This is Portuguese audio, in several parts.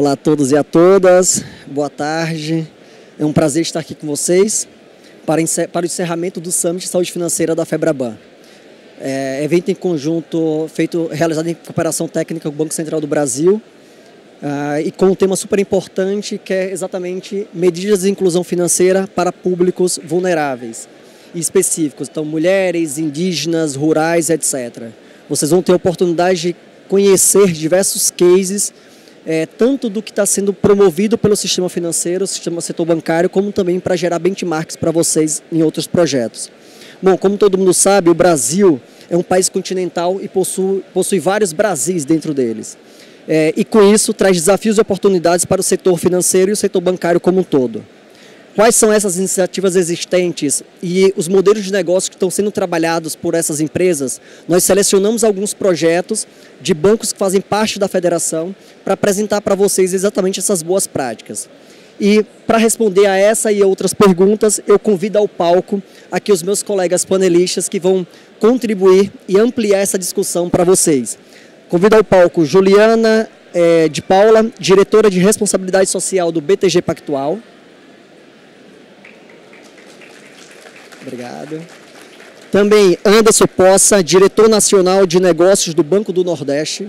Olá a todos e a todas, boa tarde. É um prazer estar aqui com vocês para o encerramento do Summit Saúde Financeira da FEBRABAN. Evento em conjunto realizado em cooperação técnica com o Banco Central do Brasil e com um tema super importante que é exatamente medidas de inclusão financeira para públicos vulneráveis e específicos, então mulheres, indígenas, rurais, etc. Vocês vão ter a oportunidade de conhecer diversos cases, tanto do que está sendo promovido pelo sistema financeiro, o sistema setor bancário, como também para gerar benchmarks para vocês em outros projetos. Bom, como todo mundo sabe, o Brasil é um país continental e possui vários Brasis dentro deles. E com isso traz desafios e oportunidades para o setor financeiro e o setor bancário como um todo. Quais são essas iniciativas existentes e os modelos de negócio que estão sendo trabalhados por essas empresas? Nós selecionamos alguns projetos de bancos que fazem parte da federação para apresentar para vocês exatamente essas boas práticas. E para responder a essa e outras perguntas, eu convido ao palco aqui os meus colegas panelistas que vão contribuir e ampliar essa discussão para vocês. Convido ao palco Juliana de Paula, diretora de responsabilidade social do BTG Pactual. Obrigado. Também Anderson Poça, diretor nacional de negócios do Banco do Nordeste.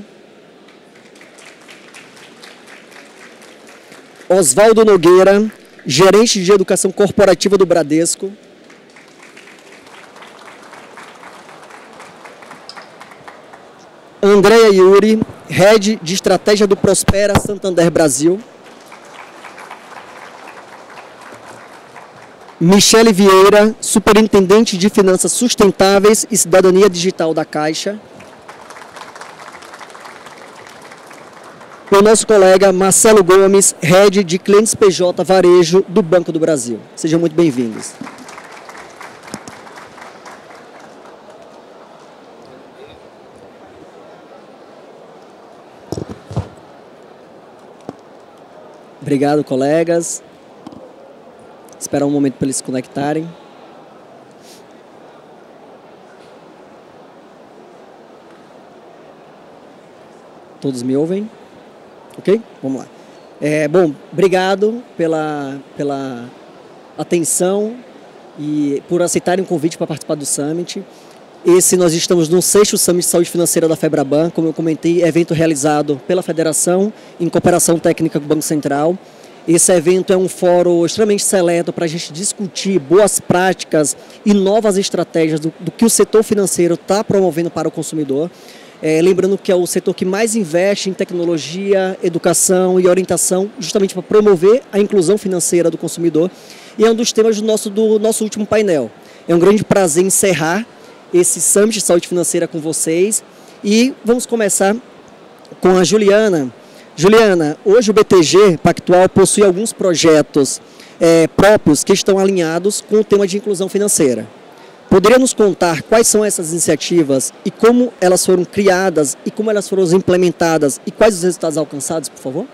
Oswaldo Nogueira, gerente de educação corporativa do Bradesco. Andréia Yuri, head de estratégia do Prospera Santander Brasil. Michele Vieira, superintendente de Finanças Sustentáveis e Cidadania Digital da Caixa. O nosso colega Marcelo Gomes, head de Clientes PJ Varejo do Banco do Brasil. Sejam muito bem-vindos. Obrigado, colegas. Esperar um momento para eles se conectarem. Todos me ouvem? Ok? Vamos lá. Bom, obrigado pela atenção e por aceitarem o convite para participar do Summit. Nós estamos no 6º Summit de Saúde Financeira da FEBRABAN, como eu comentei, evento realizado pela Federação em cooperação técnica com o Banco Central. Esse evento é um fórum extremamente seleto para a gente discutir boas práticas e novas estratégias do que o setor financeiro está promovendo para o consumidor. Lembrando que é o setor que mais investe em tecnologia, educação e orientação, justamente para promover a inclusão financeira do consumidor. E é um dos temas do nosso último painel. É um grande prazer encerrar esse Summit de Saúde Financeira com vocês. E vamos começar com a Juliana. Juliana, hoje o BTG Pactual possui alguns projetos próprios que estão alinhados com o tema de inclusão financeira. Poderia nos contar quais são essas iniciativas e como elas foram criadas e como elas foram implementadas e quais os resultados alcançados, por favor?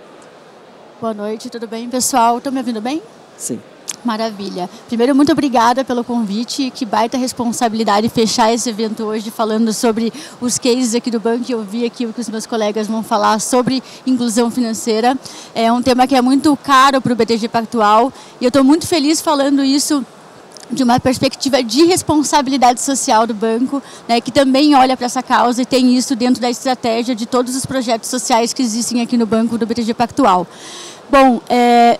Boa noite, tudo bem, pessoal? Estão me ouvindo bem? Sim. Maravilha. Primeiro, muito obrigada pelo convite. Que baita responsabilidade fechar esse evento hoje falando sobre os cases aqui do banco e ouvir aqui o que os meus colegas vão falar sobre inclusão financeira. É um tema que é muito caro para o BTG Pactual e eu estou muito feliz falando isso de uma perspectiva de responsabilidade social do banco, né, que também olha para essa causa e tem isso dentro da estratégia de todos os projetos sociais que existem aqui no banco do BTG Pactual. Bom,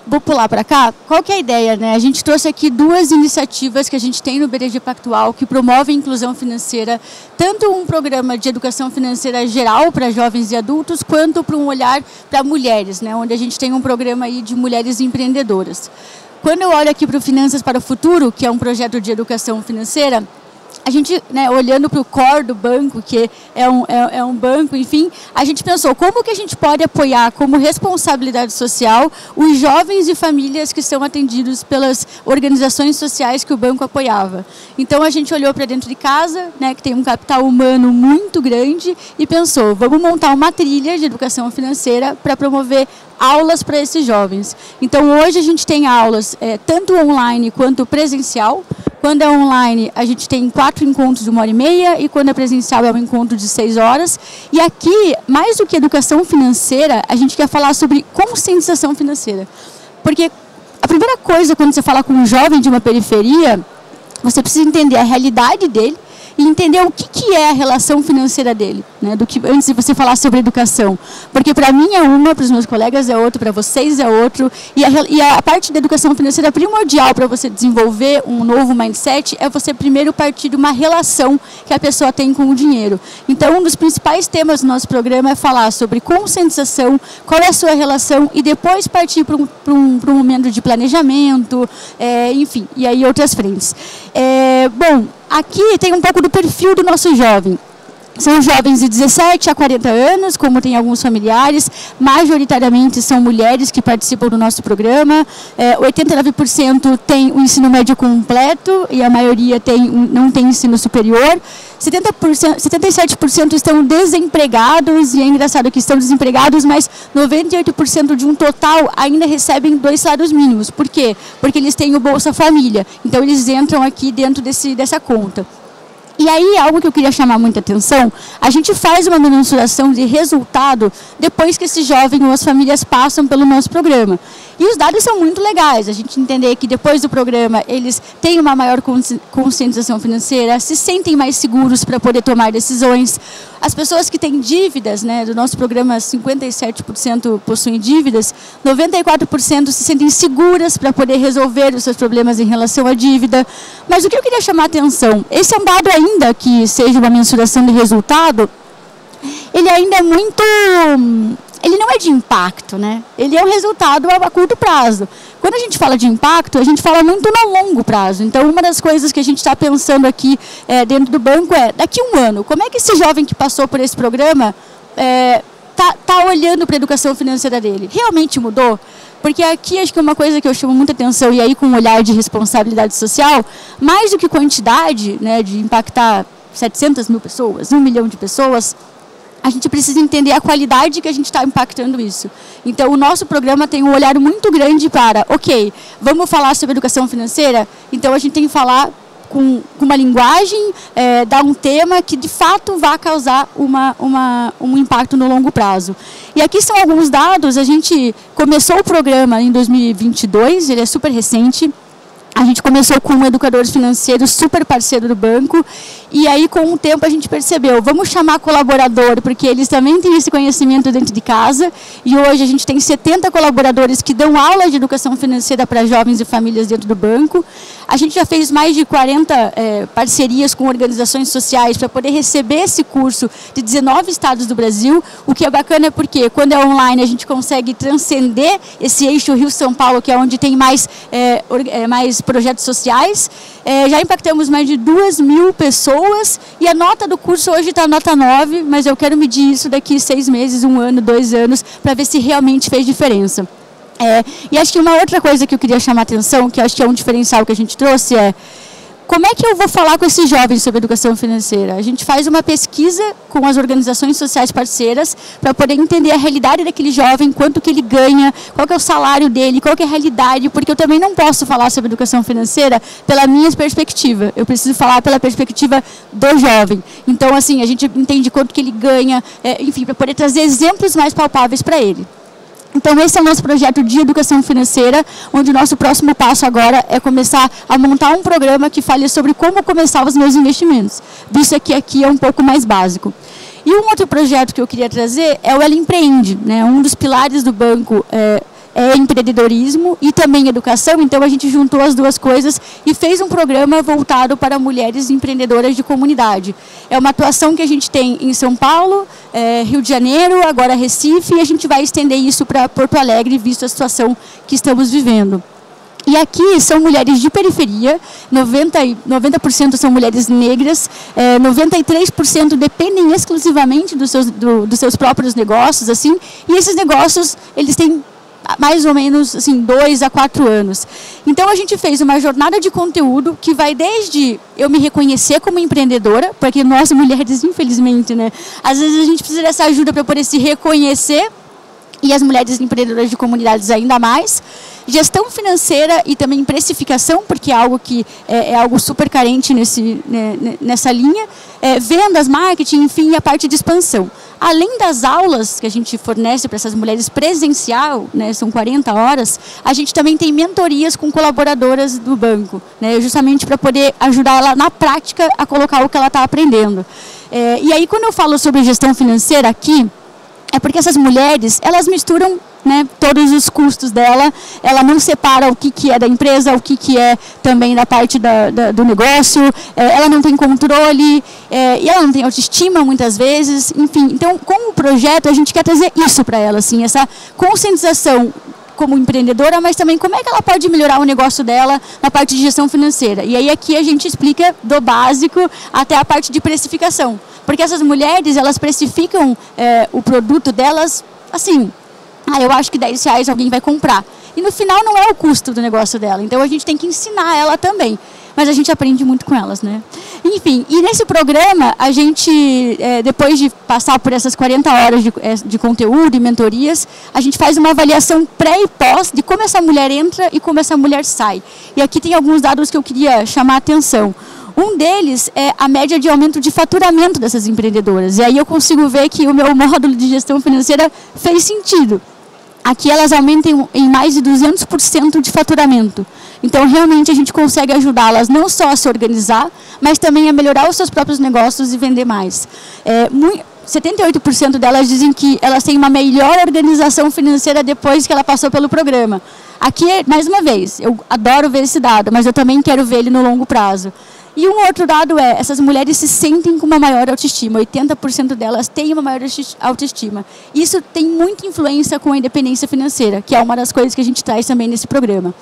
vou pular para cá. Qual que é a ideia, né? A gente trouxe aqui duas iniciativas que a gente tem no BTG Pactual que promovem inclusão financeira, tanto um programa de educação financeira geral para jovens e adultos, quanto para um olhar para mulheres, né? Onde a gente tem um programa aí de mulheres empreendedoras. Quando eu olho aqui para o Finanças para o Futuro, que é um projeto de educação financeira, a gente, né, olhando para o core do banco, que é um banco, enfim, a gente pensou como que a gente pode apoiar como responsabilidade social os jovens e famílias que são atendidos pelas organizações sociais que o banco apoiava. Então a gente olhou para dentro de casa, né, que tem um capital humano muito grande e pensou, vamos montar uma trilha de educação financeira para promover aulas para esses jovens. Então hoje a gente tem aulas tanto online quanto presencial, Quando é online, a gente tem 4 encontros de 1h30 e quando é presencial é um encontro de 6 horas. E aqui, mais do que educação financeira, a gente quer falar sobre conscientização financeira. Porque a primeira coisa quando você fala com um jovem de uma periferia, você precisa entender a realidade dele e entender o que é a relação financeira dele, né? Do que antes de você falar sobre educação. Porque para mim é uma, para os meus colegas é outra, para vocês é outro. E a parte da educação financeira primordial para você desenvolver um novo mindset é você primeiro partir de uma relação que a pessoa tem com o dinheiro. Então, um dos principais temas do nosso programa é falar sobre conscientização, qual é a sua relação e depois partir para um momento de planejamento, enfim, e aí outras frentes. Bom, aqui tem um pouco do perfil do nosso jovem. São jovens de 17 a 40 anos, como tem alguns familiares, majoritariamente são mulheres que participam do nosso programa, 89% tem o ensino médio completo e a maioria não tem ensino superior, 77% estão desempregados, e é engraçado que estão desempregados, mas 98% de um total ainda recebem 2 salários mínimos. Por quê? Porque eles têm o Bolsa Família, então eles entram aqui dentro dessa conta. E aí, algo que eu queria chamar muita atenção, a gente faz uma mensuração de resultado depois que esse jovem ou as famílias passam pelo nosso programa. E os dados são muito legais, a gente entender que depois do programa eles têm uma maior conscientização financeira, se sentem mais seguros para poder tomar decisões. As pessoas que têm dívidas, né, do nosso programa 57% possuem dívidas, 94% se sentem seguras para poder resolver os seus problemas em relação à dívida. Mas o que eu queria chamar a atenção, esse é um dado ainda que seja uma mensuração de resultado, ele ainda é muito... Ele não é de impacto, né? Ele é um resultado a curto prazo. Quando a gente fala de impacto, a gente fala muito no longo prazo. Então, uma das coisas que a gente está pensando aqui dentro do banco é, daqui a 1 ano, como é que esse jovem que passou por esse programa tá olhando para a educação financeira dele? Realmente mudou? Porque aqui acho que é uma coisa que eu chamo muita atenção, e aí com um olhar de responsabilidade social, mais do que quantidade, né, de impactar 700 mil pessoas, 1 milhão de pessoas, a gente precisa entender a qualidade que a gente está impactando isso. Então, o nosso programa tem um olhar muito grande para, ok, vamos falar sobre educação financeira? Então, a gente tem que falar com uma linguagem, dar um tema que, de fato, vá causar um impacto no longo prazo. E aqui são alguns dados. A gente começou o programa em 2022, ele é super recente. A gente começou com um educador financeiro super parceiro do banco, e aí com o tempo a gente percebeu, vamos chamar colaborador, porque eles também têm esse conhecimento dentro de casa, e hoje a gente tem 70 colaboradores que dão aula de educação financeira para jovens e famílias dentro do banco. A gente já fez mais de 40 parcerias com organizações sociais para poder receber esse curso de 19 estados do Brasil, o que é bacana porque quando é online a gente consegue transcender esse eixo Rio-São Paulo, que é onde tem mais projetos sociais. Já impactamos mais de 2.000 pessoas e a nota do curso hoje está nota 9, mas eu quero medir isso daqui 6 meses, 1 ano, 2 anos, para ver se realmente fez diferença. E acho que uma outra coisa que eu queria chamar a atenção, que acho que é um diferencial que a gente trouxe, como é que eu vou falar com esses jovens sobre educação financeira? A gente faz uma pesquisa com as organizações sociais parceiras para poder entender a realidade daquele jovem, quanto que ele ganha, qual que é o salário dele, qual que é a realidade, porque eu também não posso falar sobre educação financeira pela minha perspectiva. Eu preciso falar pela perspectiva do jovem. Então, assim, a gente entende quanto que ele ganha, enfim, para poder trazer exemplos mais palpáveis para ele. Então, esse é o nosso projeto de educação financeira, onde o nosso próximo passo agora é começar a montar um programa que fale sobre como começar os meus investimentos, visto que aqui é um pouco mais básico. E um outro projeto que eu queria trazer é o Ela Empreende, né? Um dos pilares do banco é empreendedorismo e também educação, então a gente juntou as duas coisas e fez um programa voltado para mulheres empreendedoras de comunidade. É uma atuação que a gente tem em São Paulo, Rio de Janeiro, agora Recife, e a gente vai estender isso para Porto Alegre, visto a situação que estamos vivendo. E aqui são mulheres de periferia, 90% são mulheres negras, 93% dependem exclusivamente dos seus próprios negócios, assim, e esses negócios, eles têm mais ou menos assim, 2 a 4 anos. Então a gente fez uma jornada de conteúdo que vai desde eu me reconhecer como empreendedora, porque nós mulheres, infelizmente, né, às vezes a gente precisa dessa ajuda para poder se reconhecer, e as mulheres empreendedoras de comunidades ainda mais. gestão financeira e também precificação, porque é algo que é algo super carente nessa linha, vendas, marketing, enfim, e a parte de expansão. Além das aulas que a gente fornece para essas mulheres presencial, né, são 40 horas, a gente também tem mentorias com colaboradoras do banco, né, justamente para poder ajudar ela na prática a colocar o que ela está aprendendo. E aí, quando eu falo sobre gestão financeira aqui, é porque essas mulheres, elas misturam, né, todos os custos dela, ela não separa o que é da empresa, o que é também da parte do negócio, ela não tem controle, e ela não tem autoestima muitas vezes, enfim. Então, com o projeto, a gente quer trazer isso para ela, assim, essa conscientização como empreendedora, mas também como é que ela pode melhorar o negócio dela na parte de gestão financeira. E aí aqui a gente explica do básico até a parte de precificação. Porque essas mulheres, elas precificam o produto delas assim, eu acho que R$10 alguém vai comprar. E no final não é o custo do negócio dela. Então a gente tem que ensinar ela também. Mas a gente aprende muito com elas, né? Enfim, e nesse programa, a gente, depois de passar por essas 40 horas de conteúdo e mentorias, a gente faz uma avaliação pré e pós de como essa mulher entra e como essa mulher sai. E aqui tem alguns dados que eu queria chamar a atenção. Um deles é a média de aumento de faturamento dessas empreendedoras. E aí eu consigo ver que o meu módulo de gestão financeira fez sentido. Aqui elas aumentam em mais de 200% de faturamento. Então, realmente, a gente consegue ajudá-las não só a se organizar, mas também a melhorar os seus próprios negócios e vender mais. 78% delas dizem que elas têm uma melhor organização financeira depois que ela passou pelo programa. Aqui, mais uma vez, eu adoro ver esse dado, mas eu também quero ver ele no longo prazo. E um outro dado essas mulheres se sentem com uma maior autoestima, 80% delas têm uma maior autoestima. Isso tem muita influência com a independência financeira, que é uma das coisas que a gente traz também nesse programa.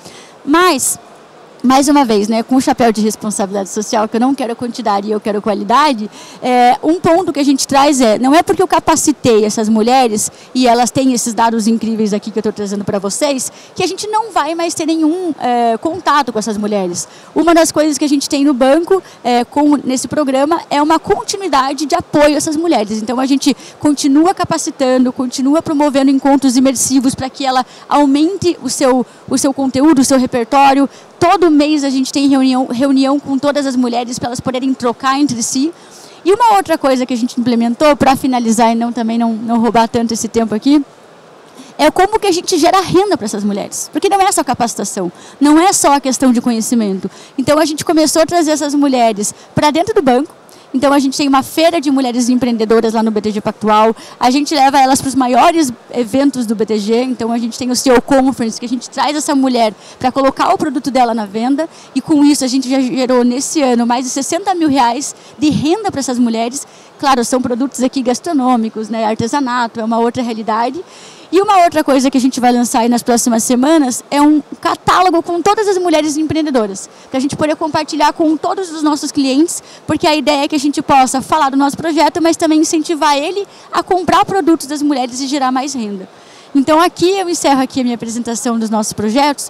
Mas, mais uma vez, né, com o chapéu de responsabilidade social, que eu não quero quantidade e eu quero qualidade, um ponto que a gente traz não é porque eu capacitei essas mulheres, e elas têm esses dados incríveis aqui que eu estou trazendo para vocês, que a gente não vai mais ter nenhum contato com essas mulheres. Uma das coisas que a gente tem no banco, nesse programa, é uma continuidade de apoio a essas mulheres. Então, a gente continua capacitando, continua promovendo encontros imersivos para que ela aumente o seu conteúdo, o seu repertório. Todo mês a gente tem reunião com todas as mulheres para elas poderem trocar entre si. E uma outra coisa que a gente implementou, para finalizar e também não roubar tanto esse tempo aqui, é como que a gente gera renda para essas mulheres. Porque não é só capacitação, não é só a questão de conhecimento. Então a gente começou a trazer essas mulheres para dentro do banco. Então, a gente tem uma feira de mulheres empreendedoras lá no BTG Pactual. A gente leva elas para os maiores eventos do BTG. Então, a gente tem o CEO Conference, que a gente traz essa mulher para colocar o produto dela na venda. E com isso, a gente já gerou nesse ano mais de R$60 mil de renda para essas mulheres. Claro, são produtos aqui gastronômicos, né? Artesanato, é uma outra realidade. E uma outra coisa que a gente vai lançar aí nas próximas semanas é um catálogo com todas as mulheres empreendedoras, para a gente poder compartilhar com todos os nossos clientes, porque a ideia é que a gente possa falar do nosso projeto, mas também incentivar ele a comprar produtos das mulheres e gerar mais renda. Então aqui eu encerro aqui a minha apresentação dos nossos projetos.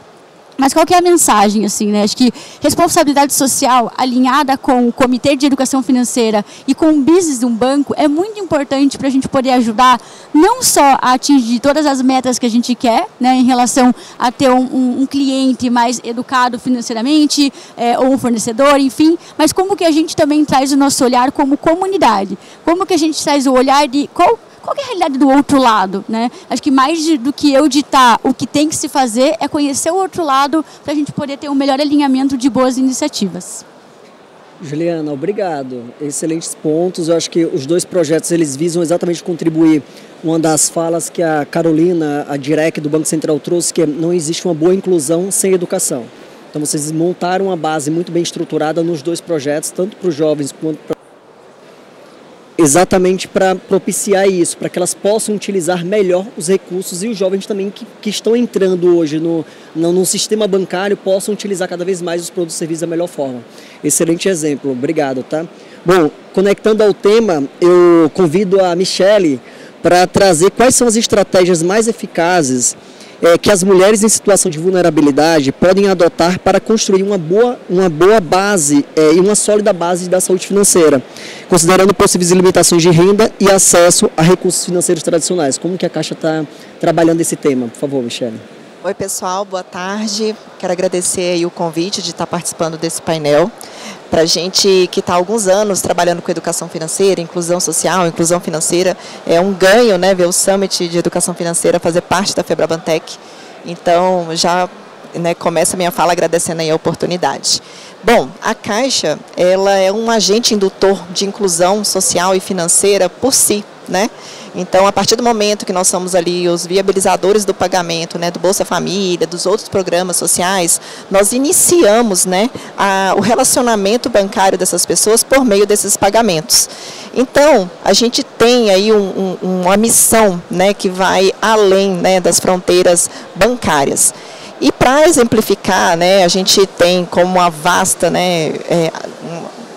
Mas qual que é a mensagem, assim, né? Acho que responsabilidade social alinhada com o Comitê de Educação Financeira e com o business de um banco é muito importante para a gente poder ajudar não só a atingir todas as metas que a gente quer, né, em relação a ter um cliente mais educado financeiramente, ou um fornecedor, enfim, mas como que a gente também traz o nosso olhar como comunidade, como que a gente traz o olhar de qual é a realidade do outro lado, né? Acho que mais do que eu ditar o que tem que se fazer é conhecer o outro lado para a gente poder ter um melhor alinhamento de boas iniciativas. Juliana, obrigado. Excelentes pontos. Eu acho que os dois projetos eles visam exatamente contribuir. Uma das falas que a Carolina, a Direc do Banco Central trouxe, que não existe uma boa inclusão sem educação. Então vocês montaram uma base muito bem estruturada nos dois projetos, tanto para os jovens quanto para exatamente para propiciar isso, para que elas possam utilizar melhor os recursos e os jovens também que estão entrando hoje no sistema bancário possam utilizar cada vez mais os produtos e serviços da melhor forma. Excelente exemplo, obrigado, tá? Bom, conectando ao tema, eu convido a Michele para trazer quais são as estratégias mais eficazes que as mulheres em situação de vulnerabilidade podem adotar para construir uma boa base e uma sólida base da saúde financeira, considerando possíveis limitações de renda e acesso a recursos financeiros tradicionais. Como que a Caixa está trabalhando esse tema? Por favor, Michele. Oi, pessoal, boa tarde. Quero agradecer aí o convite de estar participando desse painel. Para a gente que está há alguns anos trabalhando com educação financeira, inclusão social, inclusão financeira, é um ganho, né, ver o Summit de Educação Financeira fazer parte da Febrabantec. Então, já começo a minha fala agradecendo aí a oportunidade. Bom, a Caixa, ela é um agente indutor de inclusão social e financeira por si, né? Então, a partir do momento que nós somos ali os viabilizadores do pagamento, né, do Bolsa Família, dos outros programas sociais, nós iniciamos, né, o relacionamento bancário dessas pessoas por meio desses pagamentos. Então, a gente tem aí uma missão, né, que vai além, né, das fronteiras bancárias. E para exemplificar, né, a gente tem como uma vasta, né,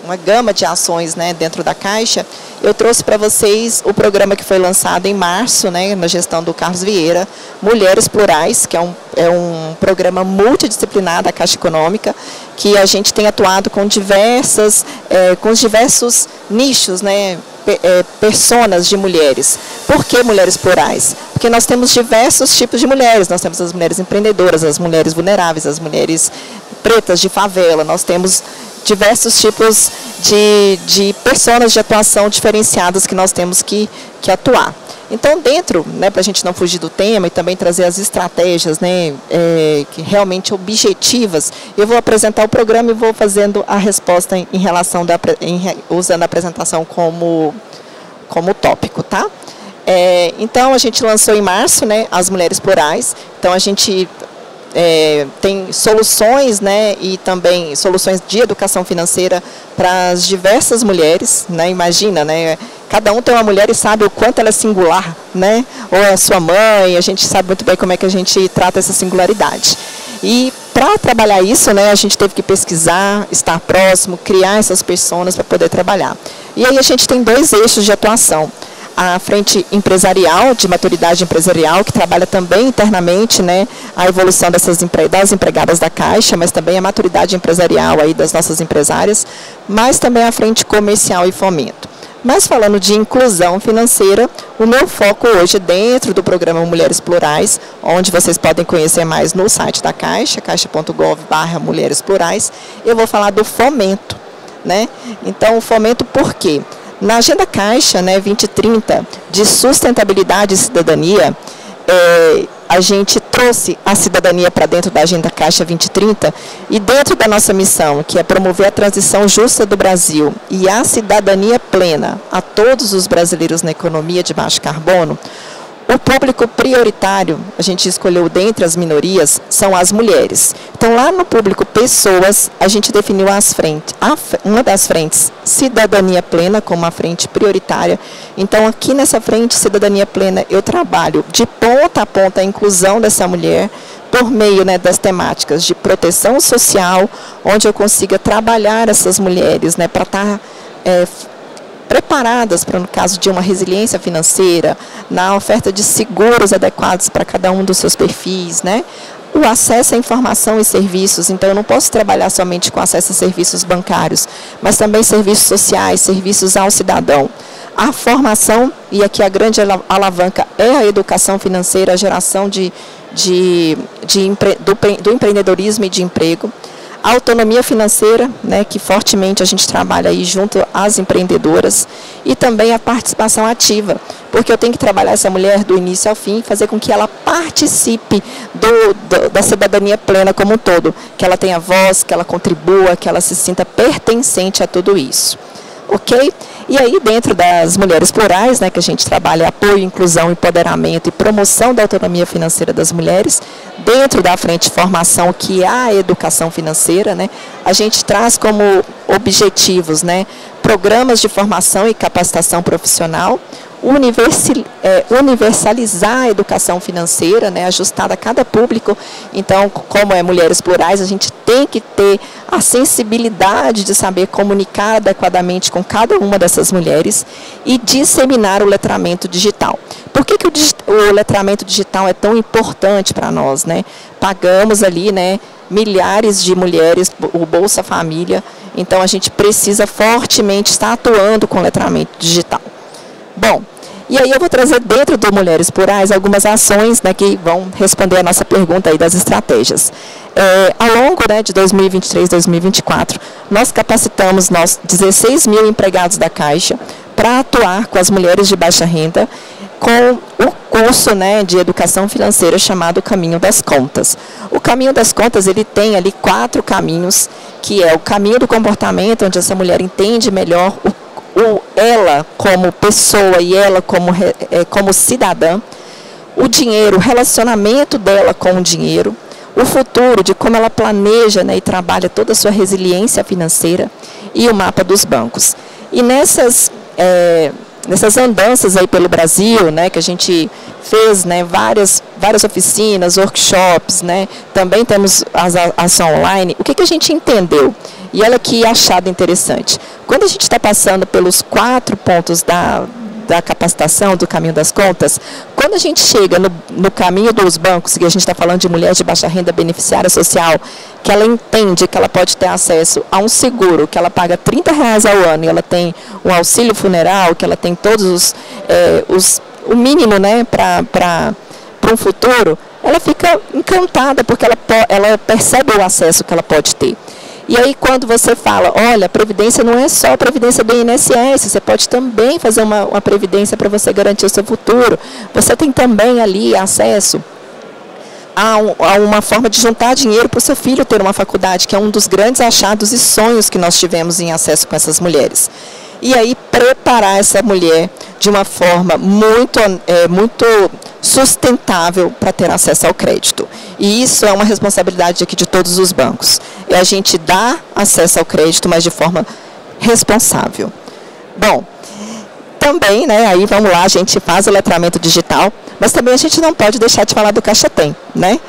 uma gama de ações, né, dentro da Caixa. Eu trouxe para vocês o programa que foi lançado em março, né, na gestão do Carlos Vieira, Mulheres Plurais, que é um programa multidisciplinar da Caixa Econômica, que a gente tem atuado com com os diversos nichos, né, personas de mulheres. Por que mulheres plurais? Porque nós temos diversos tipos de mulheres. Nós temos as mulheres empreendedoras, as mulheres vulneráveis, as mulheres pretas de favela. Nós temos diversos tipos de personas de atuação diferenciadas que nós temos que atuar. Então, dentro, né, para a gente não fugir do tema e também trazer as estratégias, né, que realmente objetivas, eu vou apresentar o programa e vou fazendo a resposta em relação usando a apresentação como tópico, tá? Então, a gente lançou em março, né, as Mulheres Plurais. Então, a gente tem soluções, né, e também soluções de educação financeira para as diversas mulheres, né? Imagina, né? Cada um tem uma mulher e sabe o quanto ela é singular, né? Ou é a sua mãe, a gente sabe muito bem como é que a gente trata essa singularidade. E para trabalhar isso, né, a gente teve que pesquisar, estar próximo, criar essas personas para poder trabalhar. E aí a gente tem dois eixos de atuação. A frente empresarial, de maturidade empresarial, que trabalha também internamente, né, a evolução das empregadas da Caixa, mas também a maturidade empresarial aí das nossas empresárias, mas também a frente comercial e fomento. Mas falando de inclusão financeira, o meu foco hoje dentro do programa Mulheres Plurais, onde vocês podem conhecer mais no site da Caixa, caixa.gov/Mulheres Plurais, eu vou falar do fomento, né? Então, o fomento por quê? Na Agenda Caixa, né, 2030, de sustentabilidade e cidadania, a gente trouxe a cidadania para dentro da Agenda Caixa 2030 e dentro da nossa missão, que é promover a transição justa do Brasil e a cidadania plena a todos os brasileiros na economia de baixo carbono, o público prioritário, a gente escolheu dentre as minorias, são as mulheres. Então, lá no público pessoas, a gente definiu uma das frentes, cidadania plena, como uma frente prioritária. Então, aqui nessa frente, cidadania plena, eu trabalho de ponta a ponta a inclusão dessa mulher, por meio, né, das temáticas de proteção social, onde eu consiga trabalhar essas mulheres, né, para estar preparadas para, no caso de uma resiliência financeira, na oferta de seguros adequados para cada um dos seus perfis, né? O acesso à informação e serviços. Então, eu não posso trabalhar somente com acesso a serviços bancários, mas também serviços sociais, serviços ao cidadão. A formação, e aqui a grande alavanca é a educação financeira, a geração do empreendedorismo e de emprego. A autonomia financeira, né, que fortemente a gente trabalha aí junto às empreendedoras, e também a participação ativa, porque eu tenho que trabalhar essa mulher do início ao fim, fazer com que ela participe da cidadania plena como um todo, que ela tenha voz, que ela contribua, que ela se sinta pertencente a tudo isso. Ok? E aí, dentro das Mulheres Plurais, né, que a gente trabalha apoio, inclusão, empoderamento e promoção da autonomia financeira das mulheres, dentro da frente formação, que é a educação financeira, né, a gente traz como objetivos, né, programas de formação e capacitação profissional, universalizar a educação financeira, né, ajustada a cada público. Então, como é Mulheres Plurais, a gente tem que ter a sensibilidade de saber comunicar adequadamente com cada uma dessas mulheres e disseminar o letramento digital. Por que o letramento digital é tão importante para nós, né? Pagamos ali, né, milhares de mulheres, o Bolsa Família, então a gente precisa fortemente estar atuando com o letramento digital. Bom, E aí eu vou trazer dentro do Mulheres Plurais algumas ações, né, que vão responder a nossa pergunta aí das estratégias. Ao longo, né, de 2023, 2024, nós capacitamos 16 mil empregados da Caixa para atuar com as mulheres de baixa renda com o curso, né, de educação financeira chamado Caminho das Contas. O Caminho das Contas, ele tem ali 4 caminhos, que é o caminho do comportamento, onde essa mulher entende melhor ela como pessoa e ela como cidadã, o dinheiro, o relacionamento dela com o dinheiro, o futuro, de como ela planeja, né, e trabalha toda a sua resiliência financeira, e o mapa dos bancos. E nessas andanças aí pelo Brasil, né, que a gente fez, né, várias oficinas, workshops, né, também temos a ação online, o que a gente entendeu? E olha que achado interessante. Quando a gente está passando pelos 4 pontos da capacitação, do caminho das contas, quando a gente chega no caminho dos bancos, e a gente está falando de mulher de baixa renda beneficiária social, que ela entende que ela pode ter acesso a um seguro, que ela paga R$30 ao ano, e ela tem um auxílio funeral, que ela tem todos o mínimo, né, para um futuro, ela fica encantada, porque ela percebe o acesso que ela pode ter. E aí, quando você fala, olha, a previdência não é só a previdência do INSS, você pode também fazer uma previdência para você garantir o seu futuro. Você tem também ali acesso a uma forma de juntar dinheiro para o seu filho ter uma faculdade, que é um dos grandes achados e sonhos que nós tivemos em acesso com essas mulheres. E aí, preparar essa mulher de uma forma muito sustentável para ter acesso ao crédito. E isso é uma responsabilidade aqui de todos os bancos. É a gente dar acesso ao crédito, mas de forma responsável. Bom, também, né, aí vamos lá, a gente faz o letramento digital, mas também a gente não pode deixar de falar do Caixa Tem, né?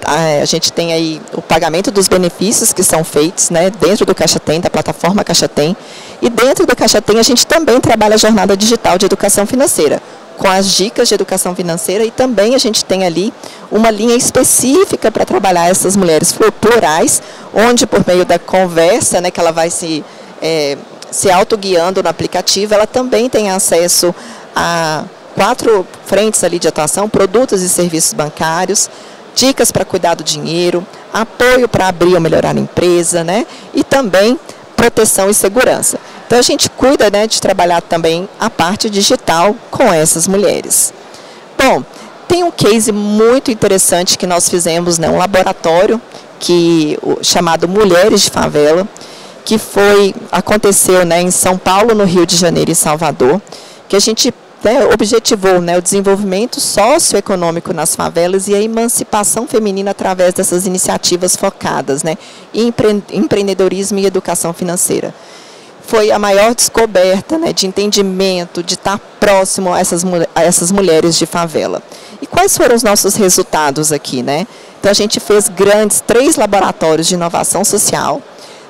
A gente tem aí o pagamento dos benefícios que são feitos, né, dentro do Caixa Tem, da plataforma Caixa Tem. E dentro do Caixa Tem a gente também trabalha a jornada digital de educação financeira, com as dicas de educação financeira, e também a gente tem ali uma linha específica para trabalhar essas mulheres plurais, onde por meio da conversa, né, que ela vai se autoguiando no aplicativo, ela também tem acesso a 4 frentes ali de atuação: produtos e serviços bancários, dicas para cuidar do dinheiro, apoio para abrir ou melhorar a empresa, né, e também proteção e segurança. Então, a gente cuida, né, de trabalhar também a parte digital com essas mulheres. Bom, tem um case muito interessante que nós fizemos, né, um laboratório chamado Mulheres de Favela, que aconteceu, né, em São Paulo, no Rio de Janeiro e Salvador, que a gente, né, objetivou, né, o desenvolvimento socioeconômico nas favelas e a emancipação feminina através dessas iniciativas focadas, né, em empreendedorismo e educação financeira. Foi a maior descoberta, né, de entendimento, de estar próximo a essas mulheres de favela. E quais foram os nossos resultados aqui, né? Então, a gente fez 3 laboratórios de inovação social.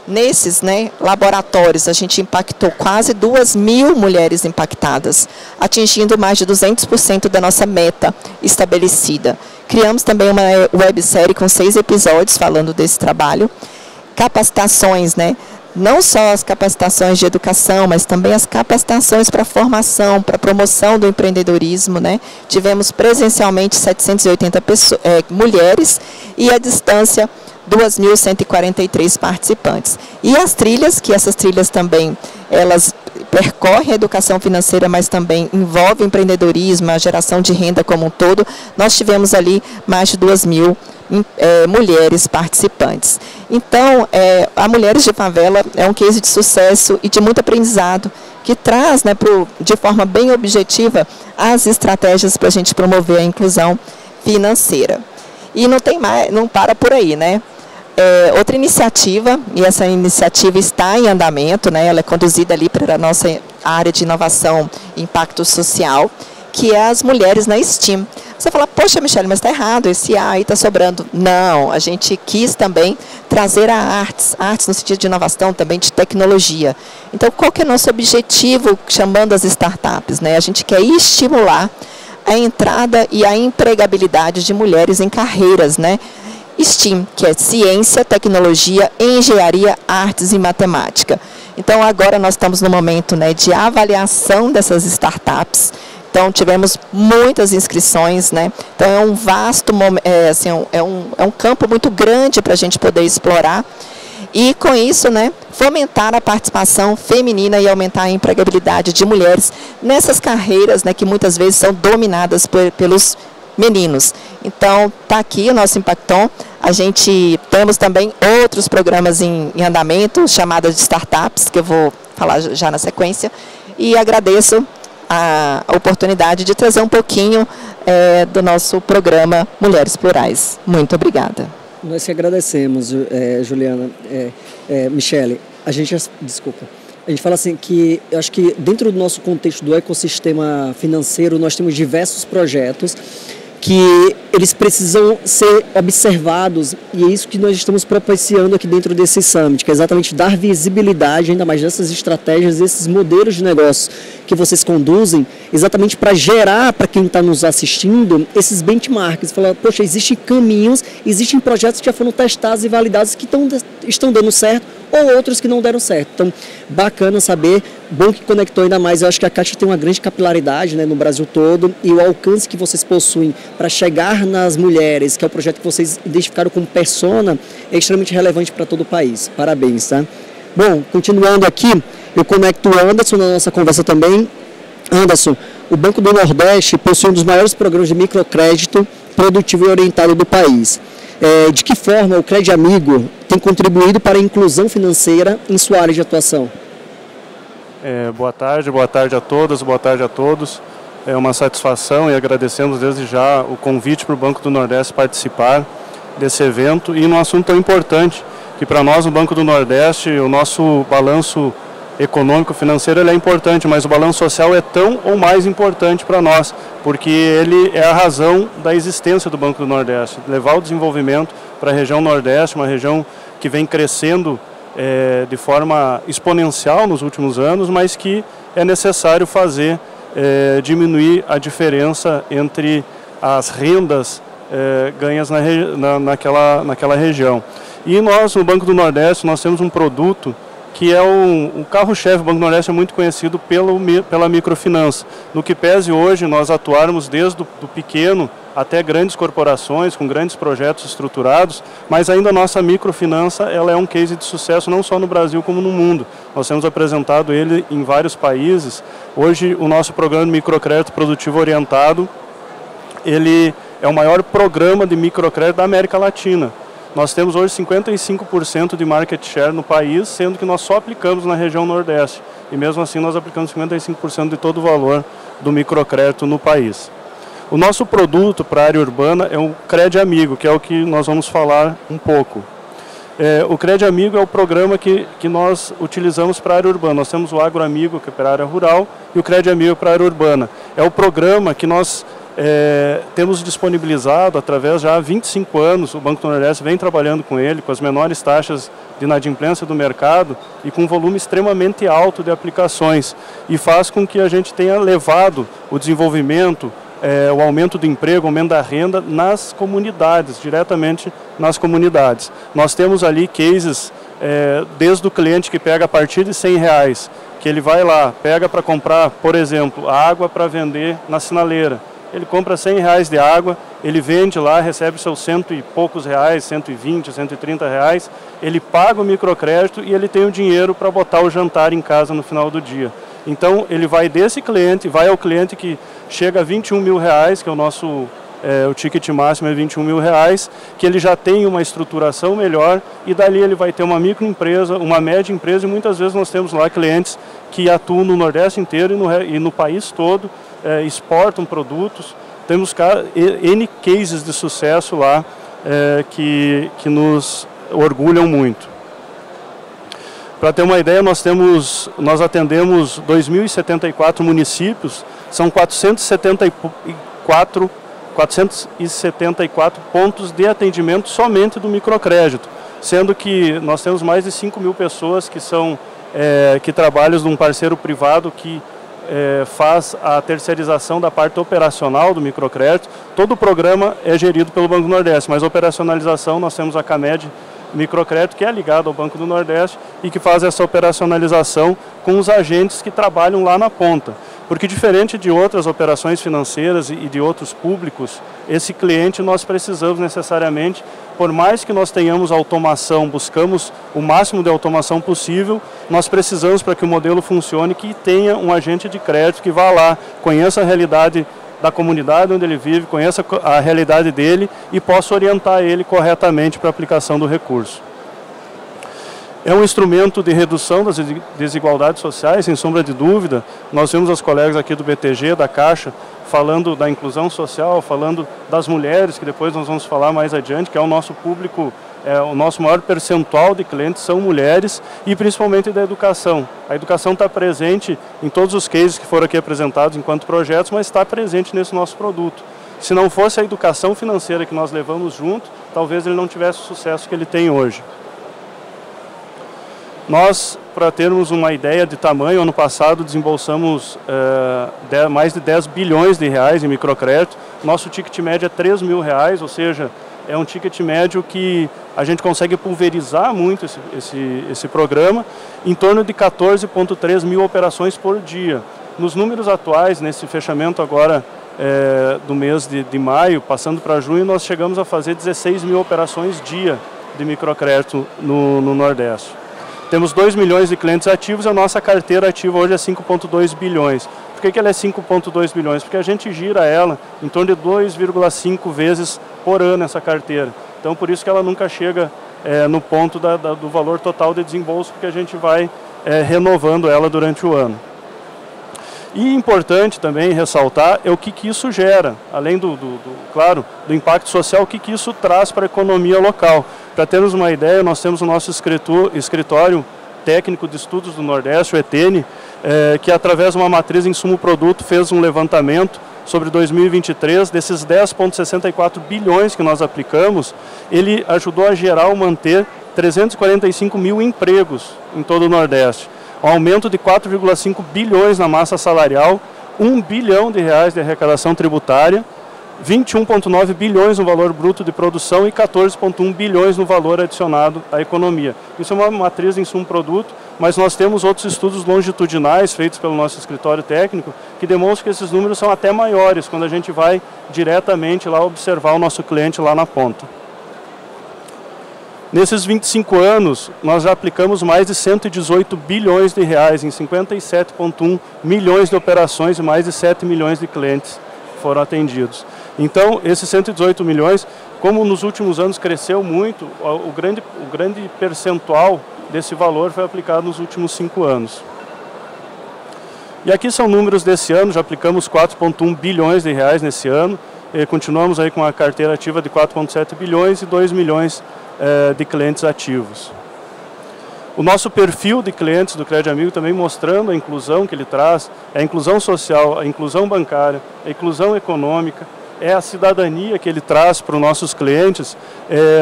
Nesses, né, laboratórios, a gente impactou quase 2.000 mulheres impactadas, atingindo mais de 200% da nossa meta estabelecida. Criamos também uma websérie com 6 episódios falando desse trabalho. Capacitações, né? Não só as capacitações de educação, mas também as capacitações para formação, para promoção do empreendedorismo, né? Tivemos presencialmente 780 mulheres e à distância 2.143 participantes. E as trilhas, que essas trilhas também, elas percorrem a educação financeira, mas também envolvem empreendedorismo, a geração de renda como um todo. Nós tivemos ali mais de 2.000 mulheres participantes. Então, a Mulheres de Favela é um case de sucesso e de muito aprendizado, que traz, né, de forma bem objetiva as estratégias para a gente promover a inclusão financeira. E não para por aí, né? Outra iniciativa, e essa iniciativa está em andamento, né, ela é conduzida ali para a nossa área de inovação e impacto social, que é as mulheres na STEAM. Você fala, poxa, Michele, mas está errado, esse A aí está sobrando. Não, a gente quis também trazer a artes no sentido de inovação, também de tecnologia. Então, qual que é o nosso objetivo chamando as startups, né? A gente quer estimular a entrada e a empregabilidade de mulheres em carreiras, né? STEAM, que é ciência, tecnologia, engenharia, artes e matemática. Então, agora nós estamos no momento, né, de avaliação dessas startups. Então, Então, tivemos muitas inscrições, né? Então, é um vasto, é um campo muito grande para a gente poder explorar. E, com isso, né, fomentar a participação feminina e aumentar a empregabilidade de mulheres nessas carreiras, né, que muitas vezes são dominadas pelos meninos. Então, está aqui o nosso Impacton. A gente temos também outros programas em andamento, chamados de startups, que eu vou falar já na sequência. E agradeço a oportunidade de trazer um pouquinho do nosso programa Mulheres Plurais. Muito obrigada. Nós que agradecemos, Juliana, Michele. A gente fala assim que eu acho que dentro do nosso contexto do ecossistema financeiro nós temos diversos projetos que eles precisam ser observados, e é isso que nós estamos propiciando aqui dentro desse Summit, que é exatamente dar visibilidade ainda mais dessas estratégias, desses modelos de negócio que vocês conduzem, exatamente para gerar para quem está nos assistindo esses benchmarks, falar, poxa, existem caminhos, existem projetos que já foram testados e validados que estão dando certo, ou outros que não deram certo. Então, bacana saber, bom que conectou ainda mais. Eu acho que a Caixa tem uma grande capilaridade, né, no Brasil todo, e o alcance que vocês possuem para chegar nas mulheres, que é o projeto que vocês identificaram como persona, é extremamente relevante para todo o país. Parabéns, tá? Bom, continuando aqui, eu conecto o Anderson na nossa conversa também. Anderson, o Banco do Nordeste possui um dos maiores programas de microcrédito produtivo e orientado do país. De que forma o Crédito Amigo tem contribuído para a inclusão financeira em sua área de atuação? Boa tarde a todas, boa tarde a todos. É uma satisfação e agradecemos desde já o convite para o Banco do Nordeste participar desse evento e num assunto tão importante, que para nós no Banco do Nordeste o nosso balanço econômico financeiro ele é importante, mas o balanço social é tão ou mais importante para nós, porque ele é a razão da existência do Banco do Nordeste, levar o desenvolvimento para a região Nordeste, uma região que vem crescendo de forma exponencial nos últimos anos, mas que é necessário fazer diminuir a diferença entre as rendas ganhas naquela região. E nós, no Banco do Nordeste, nós temos um produto que é o carro-chefe. O Banco do Nordeste é muito conhecido pela microfinança. No que pese hoje, nós atuarmos desde do pequeno até grandes corporações, com grandes projetos estruturados, mas ainda a nossa microfinança ela é um case de sucesso não só no Brasil como no mundo. Nós temos apresentado ele em vários países. Hoje, o nosso programa de microcrédito produtivo orientado, ele é o maior programa de microcrédito da América Latina. Nós temos hoje 55% de market share no país, sendo que nós só aplicamos na região Nordeste. E mesmo assim nós aplicamos 55% de todo o valor do microcrédito no país. O nosso produto para a área urbana é o Crédito Amigo, que é o que nós vamos falar um pouco. O Crédito Amigo é o programa que nós utilizamos para a área urbana. Nós temos o Agro Amigo, que é para a área rural, e o Crédito Amigo para a área urbana. É o programa que nós temos disponibilizado através já há 25 anos, o Banco do Nordeste vem trabalhando com ele, com as menores taxas de inadimplência do mercado e com um volume extremamente alto de aplicações. E faz com que a gente tenha levado o desenvolvimento, o aumento do emprego, o aumento da renda nas comunidades, diretamente nas comunidades. Nós temos ali cases, desde o cliente que pega a partir de R$100, que ele vai lá, pega para comprar, por exemplo, água para vender na sinaleira. Ele compra R$100 de água, ele vende lá, recebe seus cento e poucos reais, 120, 130 reais, ele paga o microcrédito e ele tem o dinheiro para botar o jantar em casa no final do dia. Então ele vai desse cliente, vai ao cliente que chega a R$21 mil, que é o nosso, o ticket máximo é R$21 mil, que ele já tem uma estruturação melhor e dali ele vai ter uma microempresa, uma média empresa e muitas vezes nós temos lá clientes que atuam no Nordeste inteiro e no país todo, exportam produtos. Temos N cases de sucesso lá que nos orgulham muito. Para ter uma ideia, nós atendemos 2.074 municípios, são 474 pontos de atendimento somente do microcrédito, sendo que nós temos mais de 5 mil pessoas que trabalham num parceiro privado que faz a terceirização da parte operacional do microcrédito. Todo o programa é gerido pelo Banco do Nordeste, mas a operacionalização nós temos a Camed Microcrédito, que é ligado ao Banco do Nordeste e que faz essa operacionalização com os agentes que trabalham lá na ponta. Porque diferente de outras operações financeiras e de outros públicos, esse cliente nós precisamos necessariamente, por mais que nós tenhamos automação, buscamos o máximo de automação possível, nós precisamos para que o modelo funcione que tenha um agente de crédito que vá lá, conheça a realidade da comunidade onde ele vive, conheça a realidade dele e possa orientar ele corretamente para a aplicação do recurso. É um instrumento de redução das desigualdades sociais, sem sombra de dúvida. Nós vemos os colegas aqui do BTG, da Caixa, falando da inclusão social, falando das mulheres, que depois nós vamos falar mais adiante, que é o nosso público, o nosso maior percentual de clientes são mulheres, e principalmente da educação. A educação está presente em todos os cases que foram aqui apresentados enquanto projetos, mas está presente nesse nosso produto. Se não fosse a educação financeira que nós levamos junto, talvez ele não tivesse o sucesso que ele tem hoje. Nós, para termos uma ideia de tamanho, ano passado desembolsamos mais de 10 bilhões de reais em microcrédito. Nosso ticket médio é 3 mil reais, ou seja, é um ticket médio que a gente consegue pulverizar muito esse programa, em torno de 14,3 mil operações por dia. Nos números atuais, nesse fechamento agora do mês de maio, passando para junho, nós chegamos a fazer 16 mil operações dia de microcrédito no Nordeste. Temos 2 milhões de clientes ativos e a nossa carteira ativa hoje é 5,2 bilhões. Por que ela é 5,2 bilhões? Porque a gente gira ela em torno de 2,5 vezes por ano essa carteira. Então, por isso que ela nunca chega no ponto do valor total de desembolso, porque a gente vai renovando ela durante o ano. E importante também ressaltar é o que isso gera, além claro, do impacto social, o que isso traz para a economia local. Para termos uma ideia, nós temos o nosso escritório técnico de estudos do Nordeste, o ETN, que através de uma matriz insumo-produto fez um levantamento sobre 2023, desses 10,64 bilhões que nós aplicamos, ele ajudou a gerar ou manter 345 mil empregos em todo o Nordeste. Um aumento de 4,5 bilhões na massa salarial, 1 bilhão de reais de arrecadação tributária, 21,9 bilhões no valor bruto de produção e 14,1 bilhões no valor adicionado à economia. Isso é uma matriz de insumo-produto, mas nós temos outros estudos longitudinais feitos pelo nosso escritório técnico que demonstram que esses números são até maiores quando a gente vai diretamente lá observar o nosso cliente lá na ponta. Nesses 25 anos, nós já aplicamos mais de 118 bilhões de reais em 57,1 milhões de operações e mais de 7 milhões de clientes foram atendidos. Então, esses 118 milhões, como nos últimos anos cresceu muito, o grande percentual desse valor foi aplicado nos últimos 5 anos. E aqui são números desse ano, já aplicamos 4,1 bilhões de reais nesse ano, e continuamos aí com uma carteira ativa de 4,7 bilhões e 2 milhões de clientes ativos. O nosso perfil de clientes do Crédito Amigo também mostrando a inclusão que ele traz, a inclusão social, a inclusão bancária, a inclusão econômica, é a cidadania que ele traz para os nossos clientes.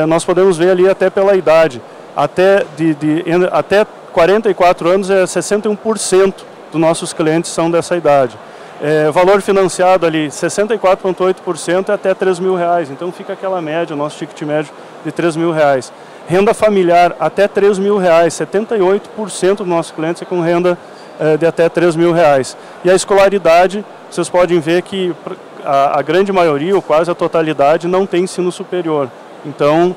Nós podemos ver ali até pela idade, até 44 anos 61% dos nossos clientes são dessa idade. Valor financiado ali 64,8% até 3 mil reais, então fica aquela média, o nosso ticket médio de 3 mil reais. Renda familiar até 3 mil reais, 78% dos nossos clientes é com renda de até 3 mil reais. E a escolaridade, vocês podem ver que a grande maioria, ou quase a totalidade, não tem ensino superior. Então,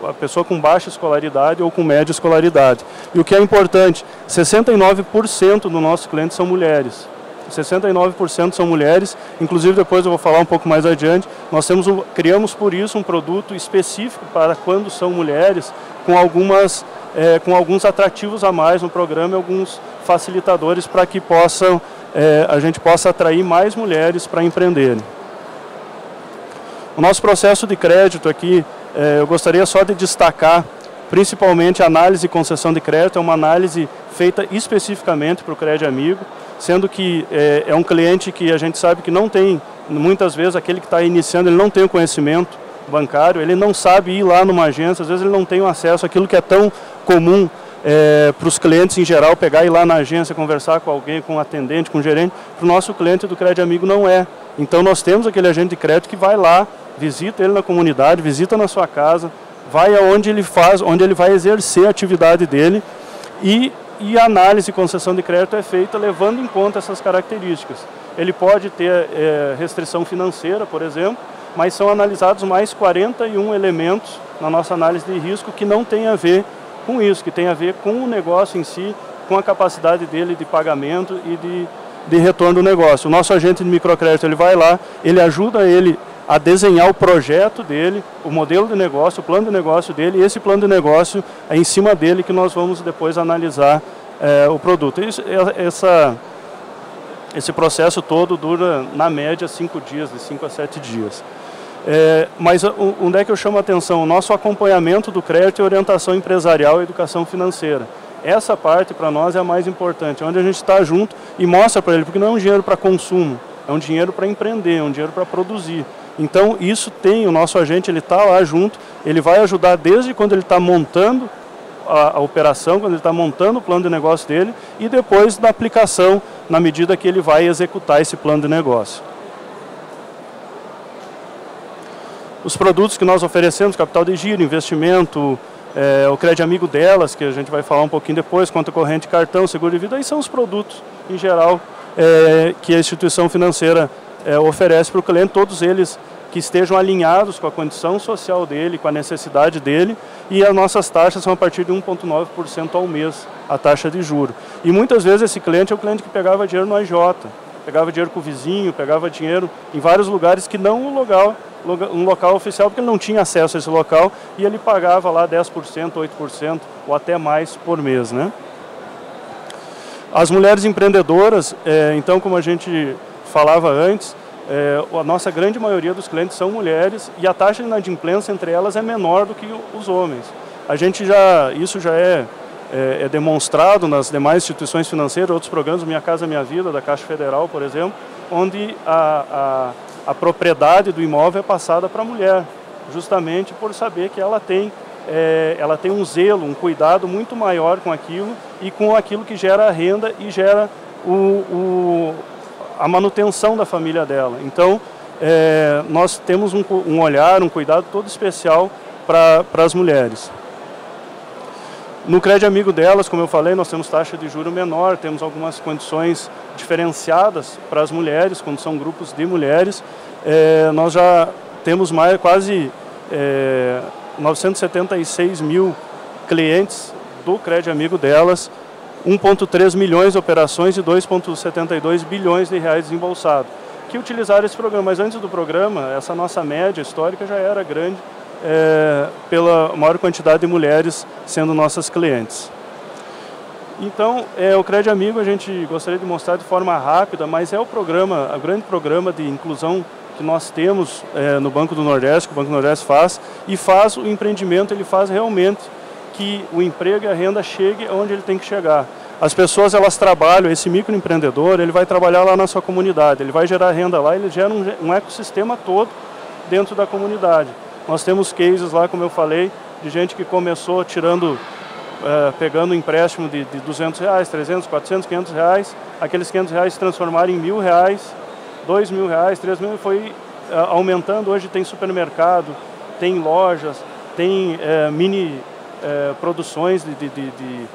a pessoa com baixa escolaridade ou com média escolaridade. E o que é importante, 69% dos nossos clientes são mulheres. 69% são mulheres, inclusive depois eu vou falar um pouco mais adiante, nós criamos por isso um produto específico para quando são mulheres, com alguns atrativos a mais no programa e alguns facilitadores para que a gente possa atrair mais mulheres para empreenderem. O nosso processo de crédito aqui, eu gostaria só de destacar, principalmente a análise e concessão de crédito, é uma análise feita especificamente para o Crédito Amigo, sendo que é um cliente que a gente sabe que não tem, muitas vezes aquele que está iniciando, ele não tem o conhecimento bancário, ele não sabe ir lá numa agência, às vezes ele não tem o acesso àquilo que é tão comum para os clientes em geral, pegar e ir lá na agência, conversar com alguém, com um atendente, com um gerente. Para o nosso cliente do Crédito Amigo não é. Então nós temos aquele agente de crédito que vai lá, visita ele na comunidade, visita na sua casa, vai aonde ele vai exercer a atividade dele e e a análise de concessão de crédito é feita levando em conta essas características. Ele pode ter restrição financeira, por exemplo, mas são analisados mais 41 elementos na nossa análise de risco que não tem a ver com isso, que tem a ver com o negócio em si, com a capacidade dele de pagamento e de retorno do negócio. O nosso agente de microcrédito, ele vai lá, ele ajuda ele a desenhar o projeto dele, o modelo de negócio, o plano de negócio dele, e esse plano de negócio é em cima dele que nós vamos depois analisar o produto. Esse processo todo dura, na média, 5 dias, de 5 a 7 dias. Mas onde é que eu chamo a atenção? O nosso acompanhamento do crédito e orientação empresarial e educação financeira. Essa parte para nós é a mais importante, onde a gente está junto e mostra para ele, porque não é um dinheiro para consumo, é um dinheiro para empreender, é um dinheiro para produzir. Então isso tem, o nosso agente ele está lá junto, ele vai ajudar desde quando ele está montando a operação, quando ele está montando o plano de negócio dele e depois da aplicação, na medida que ele vai executar esse plano de negócio. Os produtos que nós oferecemos, capital de giro, investimento, o crédito amigo delas, que a gente vai falar um pouquinho depois, conta corrente, cartão, seguro de vida, aí são os produtos, em geral, que a instituição financeira oferece para o cliente, todos eles que estejam alinhados com a condição social dele, com a necessidade dele, e as nossas taxas são a partir de 1,9% ao mês, a taxa de juro. E muitas vezes esse cliente é o cliente que pegava dinheiro no AJ, pegava dinheiro com o vizinho, pegava dinheiro em vários lugares que não um local oficial, porque ele não tinha acesso a esse local, e ele pagava lá 10%, 8% ou até mais por mês, né? As mulheres empreendedoras, então, como a gente falava antes, a nossa grande maioria dos clientes são mulheres e a taxa de inadimplência entre elas é menor do que os homens. Isso já é demonstrado nas demais instituições financeiras, outros programas, Minha Casa Minha Vida, da Caixa Federal, por exemplo, onde a propriedade do imóvel é passada para a mulher, justamente por saber que ela tem um zelo, um cuidado muito maior com aquilo e com aquilo que gera a renda e gera a manutenção da família dela. Então, nós temos um olhar, um cuidado todo especial para as mulheres. No crédito amigo delas, como eu falei, nós temos taxa de juro menor, temos algumas condições diferenciadas para as mulheres, quando são grupos de mulheres. Nós já temos quase 976 mil clientes do crédito amigo delas, 1,3 milhões de operações e 2,72 bilhões de reais desembolsados, que utilizaram esse programa. Mas antes do programa, essa nossa média histórica já era grande, pela maior quantidade de mulheres sendo nossas clientes. Então, o Crédito Amigo a gente gostaria de mostrar de forma rápida, mas é o grande programa de inclusão que nós temos no Banco do Nordeste, que o Banco do Nordeste faz, e faz o empreendimento, ele faz realmente que o emprego e a renda chegue onde ele tem que chegar. As pessoas, elas trabalham, esse microempreendedor, ele vai trabalhar lá na sua comunidade, ele vai gerar renda lá, ele gera um ecossistema todo dentro da comunidade. Nós temos cases lá, como eu falei, de gente que começou pegando um empréstimo de R$200, 300, 400, 500 reais, aqueles 500 reais se transformaram em R$1.000, R$2.000, R$3.000, foi aumentando. Hoje tem supermercado, tem lojas, tem mini produções de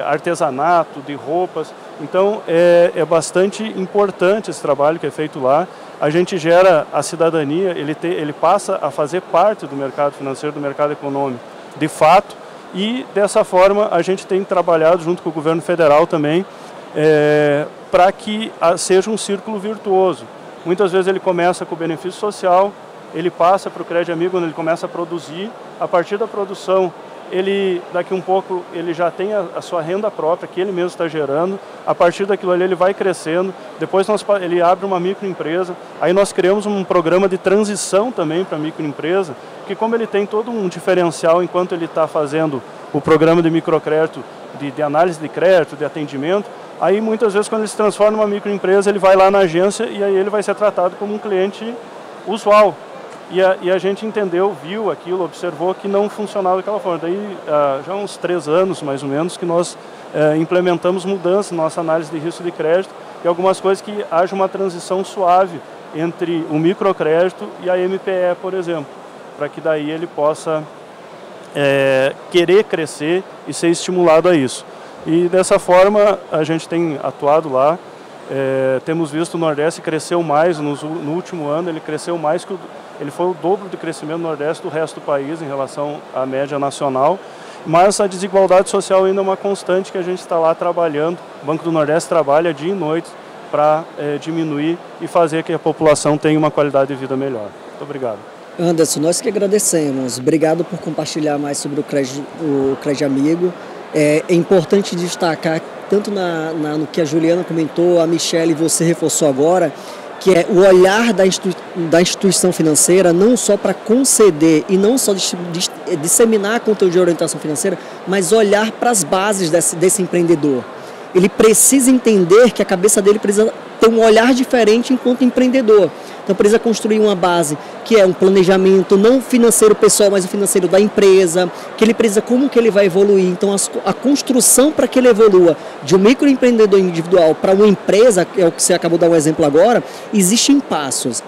artesanato, de roupas. Então é bastante importante esse trabalho que é feito lá. A gente gera a cidadania, ele passa a fazer parte do mercado financeiro, do mercado econômico, de fato, e dessa forma a gente tem trabalhado junto com o governo federal também para que seja um círculo virtuoso. Muitas vezes ele começa com o benefício social, ele passa para o Crédito Amigo quando ele começa a produzir. A partir da produção, daqui um pouco ele já tem a sua renda própria que ele mesmo está gerando. A partir daquilo ali ele vai crescendo, depois ele abre uma microempresa, aí nós criamos um programa de transição também para a microempresa, porque como ele tem todo um diferencial enquanto ele está fazendo o programa de microcrédito, de análise de crédito, de atendimento, aí muitas vezes quando ele se transforma em uma microempresa, ele vai lá na agência e aí ele vai ser tratado como um cliente usual. E a gente entendeu, viu aquilo, observou que não funcionava daquela forma. Daí, já há uns 3 anos, mais ou menos, que nós implementamos mudanças na nossa análise de risco de crédito e algumas coisas que haja uma transição suave entre o microcrédito e a MPE, por exemplo, para que daí ele possa querer crescer e ser estimulado a isso. E dessa forma a gente tem atuado lá, temos visto o Nordeste cresceu mais, no último ano ele cresceu mais, ele foi o dobro de crescimento do Nordeste do resto do país em relação à média nacional, mas a desigualdade social ainda é uma constante que a gente está lá trabalhando. O Banco do Nordeste trabalha dia e noite para diminuir e fazer que a população tenha uma qualidade de vida melhor. Muito obrigado. Anderson, nós que agradecemos. Obrigado por compartilhar mais sobre o Crédito Amigo. É importante destacar, tanto no que a Juliana comentou, a Michelle e você reforçou agora, que é o olhar da instituição financeira não só para conceder e não só disseminar conteúdo de orientação financeira, mas olhar para as bases desse empreendedor. Ele precisa entender que a cabeça dele precisa ter um olhar diferente enquanto empreendedor. Então precisa construir uma base que é um planejamento não financeiro pessoal, mas o financeiro da empresa, que ele precisa como que ele vai evoluir. Então a construção para que ele evolua de um microempreendedor individual para uma empresa, que é o que você acabou de dar um exemplo agora, existem passos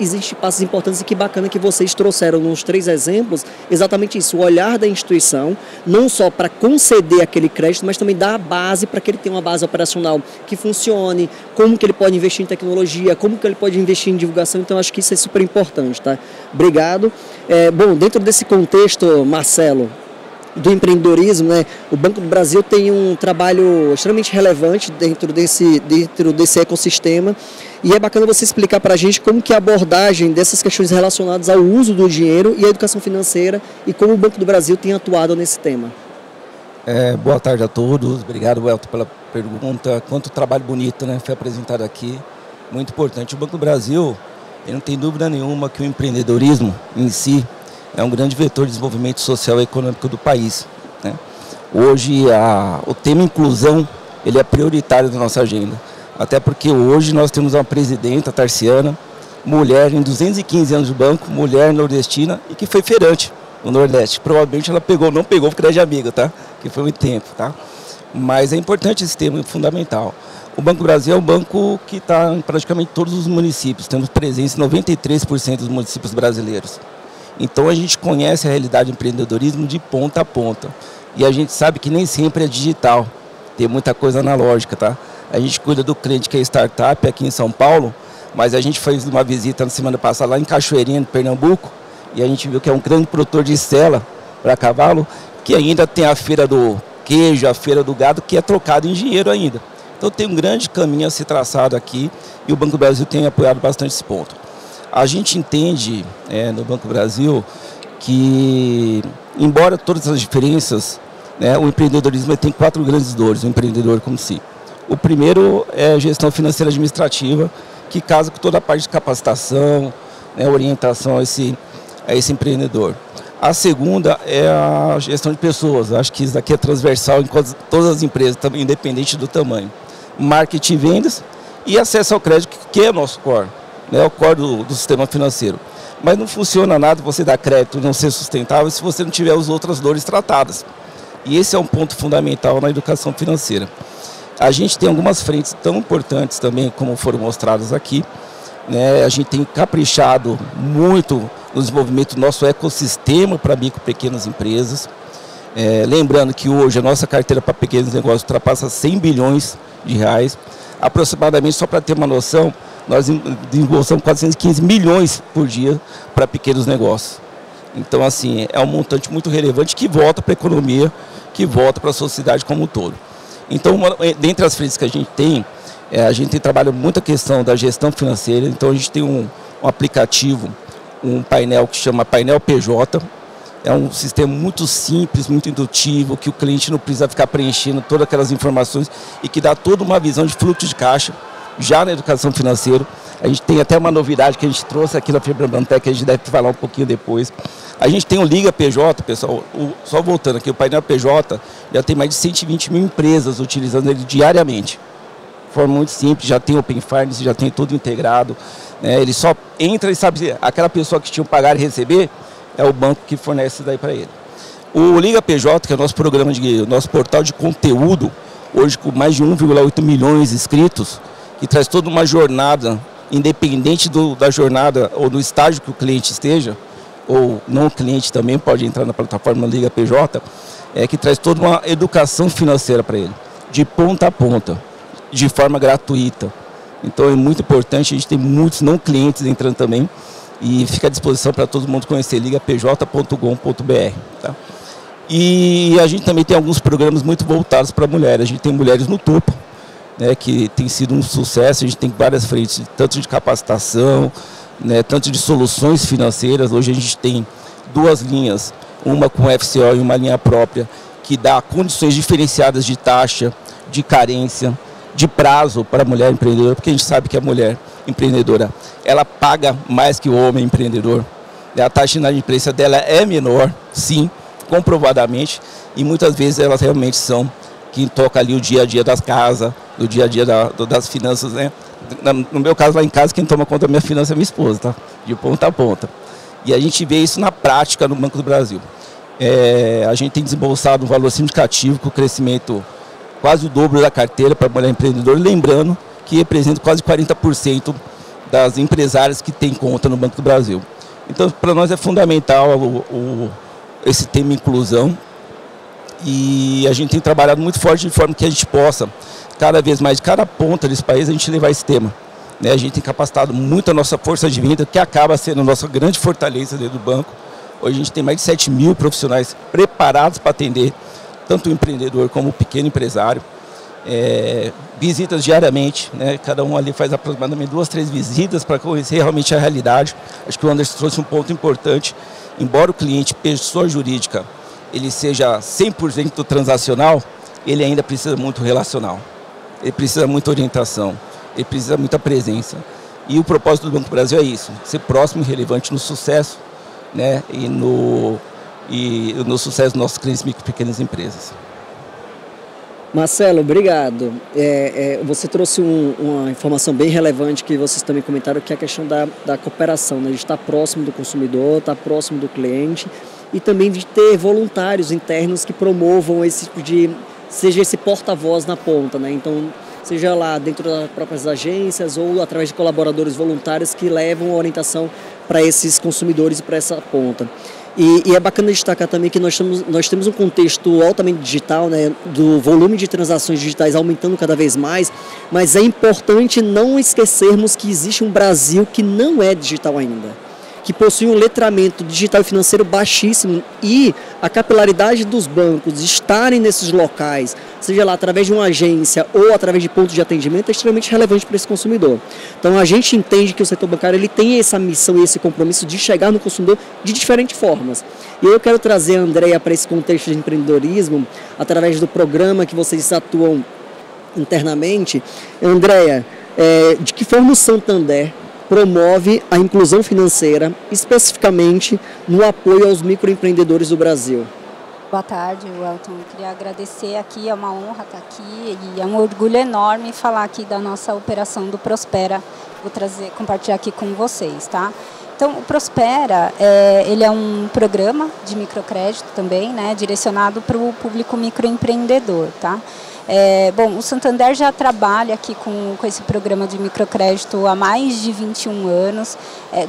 importantes e que bacana que vocês trouxeram nos 3 exemplos, exatamente isso, o olhar da instituição, não só para conceder aquele crédito, mas também dar a base para que ele tenha uma base operacional que funcione, como que ele pode investir em tecnologia, como que ele pode investir em divulgação. Então acho que isso é super importante, tá? Obrigado. Bom, dentro desse contexto, Marcelo, do empreendedorismo, né, o Banco do Brasil tem um trabalho extremamente relevante dentro desse ecossistema, e é bacana você explicar para a gente como que a abordagem dessas questões relacionadas ao uso do dinheiro e à educação financeira e como o Banco do Brasil tem atuado nesse tema. Boa tarde a todos, obrigado, Welton, pela pergunta. Quanto trabalho bonito, né, foi apresentado aqui, muito importante. O Banco do Brasil, não tem dúvida nenhuma que o empreendedorismo em si é um grande vetor de desenvolvimento social e econômico do país, né? Hoje o tema inclusão ele é prioritário da nossa agenda, até porque hoje nós temos uma presidenta, Tarciana, mulher em 215 anos de banco, mulher nordestina e que foi feirante no Nordeste. Provavelmente ela não pegou o Crédito Amigo, tá? Que foi muito tempo, tá? Mas é importante esse tema, é fundamental. O Banco do Brasil é um banco que está em praticamente todos os municípios. Temos presença em 93% dos municípios brasileiros. Então a gente conhece a realidade do empreendedorismo de ponta a ponta. E a gente sabe que nem sempre é digital. Tem muita coisa analógica, tá? A gente cuida do cliente que é startup aqui em São Paulo, mas a gente fez uma visita na semana passada lá em Cachoeirinha, em Pernambuco, e a gente viu que é um grande produtor de sela para cavalo, que ainda tem a feira do queijo, a feira do gado, que é trocado em dinheiro ainda. Então tem um grande caminho a ser traçado aqui e o Banco do Brasil tem apoiado bastante esse ponto. A gente entende no Banco do Brasil que, embora todas as diferenças, né, o empreendedorismo tem 4 grandes dores, o empreendedor como si. O primeiro é a gestão financeira administrativa, que casa com toda a parte de capacitação, né, orientação a esse empreendedor. A segunda é a gestão de pessoas. Acho que isso daqui é transversal em todas as empresas, também independente do tamanho. Marketing e vendas e acesso ao crédito, que é o nosso core, né, o core do sistema financeiro. Mas não funciona nada você dar crédito e não ser sustentável se você não tiver as outras dores tratadas. E esse é um ponto fundamental na educação financeira. A gente tem algumas frentes tão importantes também, como foram mostradas aqui, né? A gente tem caprichado muito no desenvolvimento do nosso ecossistema para micro e pequenas empresas. Lembrando que hoje a nossa carteira para pequenos negócios ultrapassa 100 bilhões de reais. Aproximadamente, só para ter uma noção, nós desembolsamos 415 milhões por dia para pequenos negócios. Então, assim, é um montante muito relevante que volta para a economia, que volta para a sociedade como um todo. Então, dentre as frentes que a gente tem trabalhado muito a questão da gestão financeira. Então, a gente tem um aplicativo, um painel que chama Painel PJ. É um sistema muito simples, muito intuitivo, que o cliente não precisa ficar preenchendo todas aquelas informações e que dá toda uma visão de fluxo de caixa já na educação financeira. A gente tem até uma novidade que a gente trouxe aqui na Febraban-Tech, que a gente deve falar um pouquinho depois. A gente tem o Liga PJ, pessoal, só voltando aqui, o painel PJ já tem mais de 120 mil empresas utilizando ele diariamente. De forma muito simples, já tem Open Finance, já tem tudo integrado, né? Ele só entra e sabe, aquela pessoa que tinha que pagar e receber, é o banco que fornece isso daí para ele. O Liga PJ, que é o nosso programa, nosso portal de conteúdo, hoje com mais de 1,8 milhões de inscritos, que traz toda uma jornada, independente da jornada ou do estágio que o cliente esteja, ou não o cliente também pode entrar na plataforma Liga PJ, que traz toda uma educação financeira para ele. de ponta a ponta, de forma gratuita. Então é muito importante, a gente tem muitos não clientes entrando também e fica à disposição para todo mundo conhecer, ligapj.com.br. Tá? E a gente também tem alguns programas muito voltados para mulheres, a gente tem Mulheres no Topo, né, que tem sido um sucesso, a gente tem várias frentes, tanto de capacitação, né, tanto de soluções financeiras. Hoje a gente tem 2 linhas, uma com FCO e uma linha própria, que dá condições diferenciadas de taxa, de carência, de prazo para a mulher empreendedora, porque a gente sabe que a mulher empreendedora, ela paga mais que o homem empreendedor. A taxa de inadimplência dela é menor, sim, comprovadamente, e muitas vezes elas realmente são quem toca ali o dia a dia das casas, o dia a dia das finanças, né? No meu caso, lá em casa, quem toma conta da minha finança é minha esposa, tá? De ponta a ponta. E a gente vê isso na prática no Banco do Brasil. A gente tem desembolsado um valor significativo com o crescimento quase o dobro da carteira para a mulher empreendedora, lembrando que representa quase 40% das empresárias que têm conta no Banco do Brasil. Então, para nós é fundamental esse tema inclusão, e a gente tem trabalhado muito forte de forma que a gente possa, cada vez mais, de cada ponta desse país, a gente levar esse tema. Né? A gente tem capacitado muito a nossa força de venda, que acaba sendo a nossa grande fortaleza dentro do banco. Hoje a gente tem mais de 7 mil profissionais preparados para atender tanto o empreendedor como o pequeno empresário. Visitas diariamente, né? Cada um ali faz aproximadamente 2, 3 visitas para conhecer realmente a realidade. Acho que o Anderson trouxe um ponto importante. Embora o cliente, pessoa jurídica, ele seja 100% transacional, ele ainda precisa muito relacional. Ele precisa muita orientação, ele precisa muita presença. E o propósito do Banco do Brasil é isso, ser próximo e relevante no sucesso, né? e no sucesso dos nossos clientes micro e pequenas empresas. Marcelo, obrigado. Você trouxe uma informação bem relevante que vocês também comentaram, que é a questão da cooperação, né? De estar próximo do consumidor, estar próximo do cliente e também de ter voluntários internos que promovam esse tipo seja esse porta-voz na ponta, né? Então, seja lá dentro das próprias agências ou através de colaboradores voluntários que levam a orientação para esses consumidores e para essa ponta. E é bacana destacar também que nós temos um contexto altamente digital, né, do volume de transações digitais aumentando cada vez mais, mas é importante não esquecermos que existe um Brasil que não é digital ainda, que possui um letramento digital e financeiro baixíssimo, e a capilaridade dos bancos estarem nesses locais, seja lá através de uma agência ou através de pontos de atendimento, é extremamente relevante para esse consumidor. Então a gente entende que o setor bancário ele tem essa missão e esse compromisso de chegar no consumidor de diferentes formas. E eu quero trazer a Andréia para esse contexto de empreendedorismo, através do programa que vocês atuam internamente. Andréia, de que forma o Santander promove a inclusão financeira, especificamente no apoio aos microempreendedores do Brasil? Boa tarde, Welton. Eu queria agradecer aqui, é uma honra estar aqui e é um orgulho enorme falar aqui da nossa operação do Prospera. Vou compartilhar aqui com vocês, tá? Então, o Prospera, ele é um programa de microcrédito também, né, direcionado para o público microempreendedor, tá? Bom, o Santander já trabalha aqui com esse programa de microcrédito há mais de 21 anos.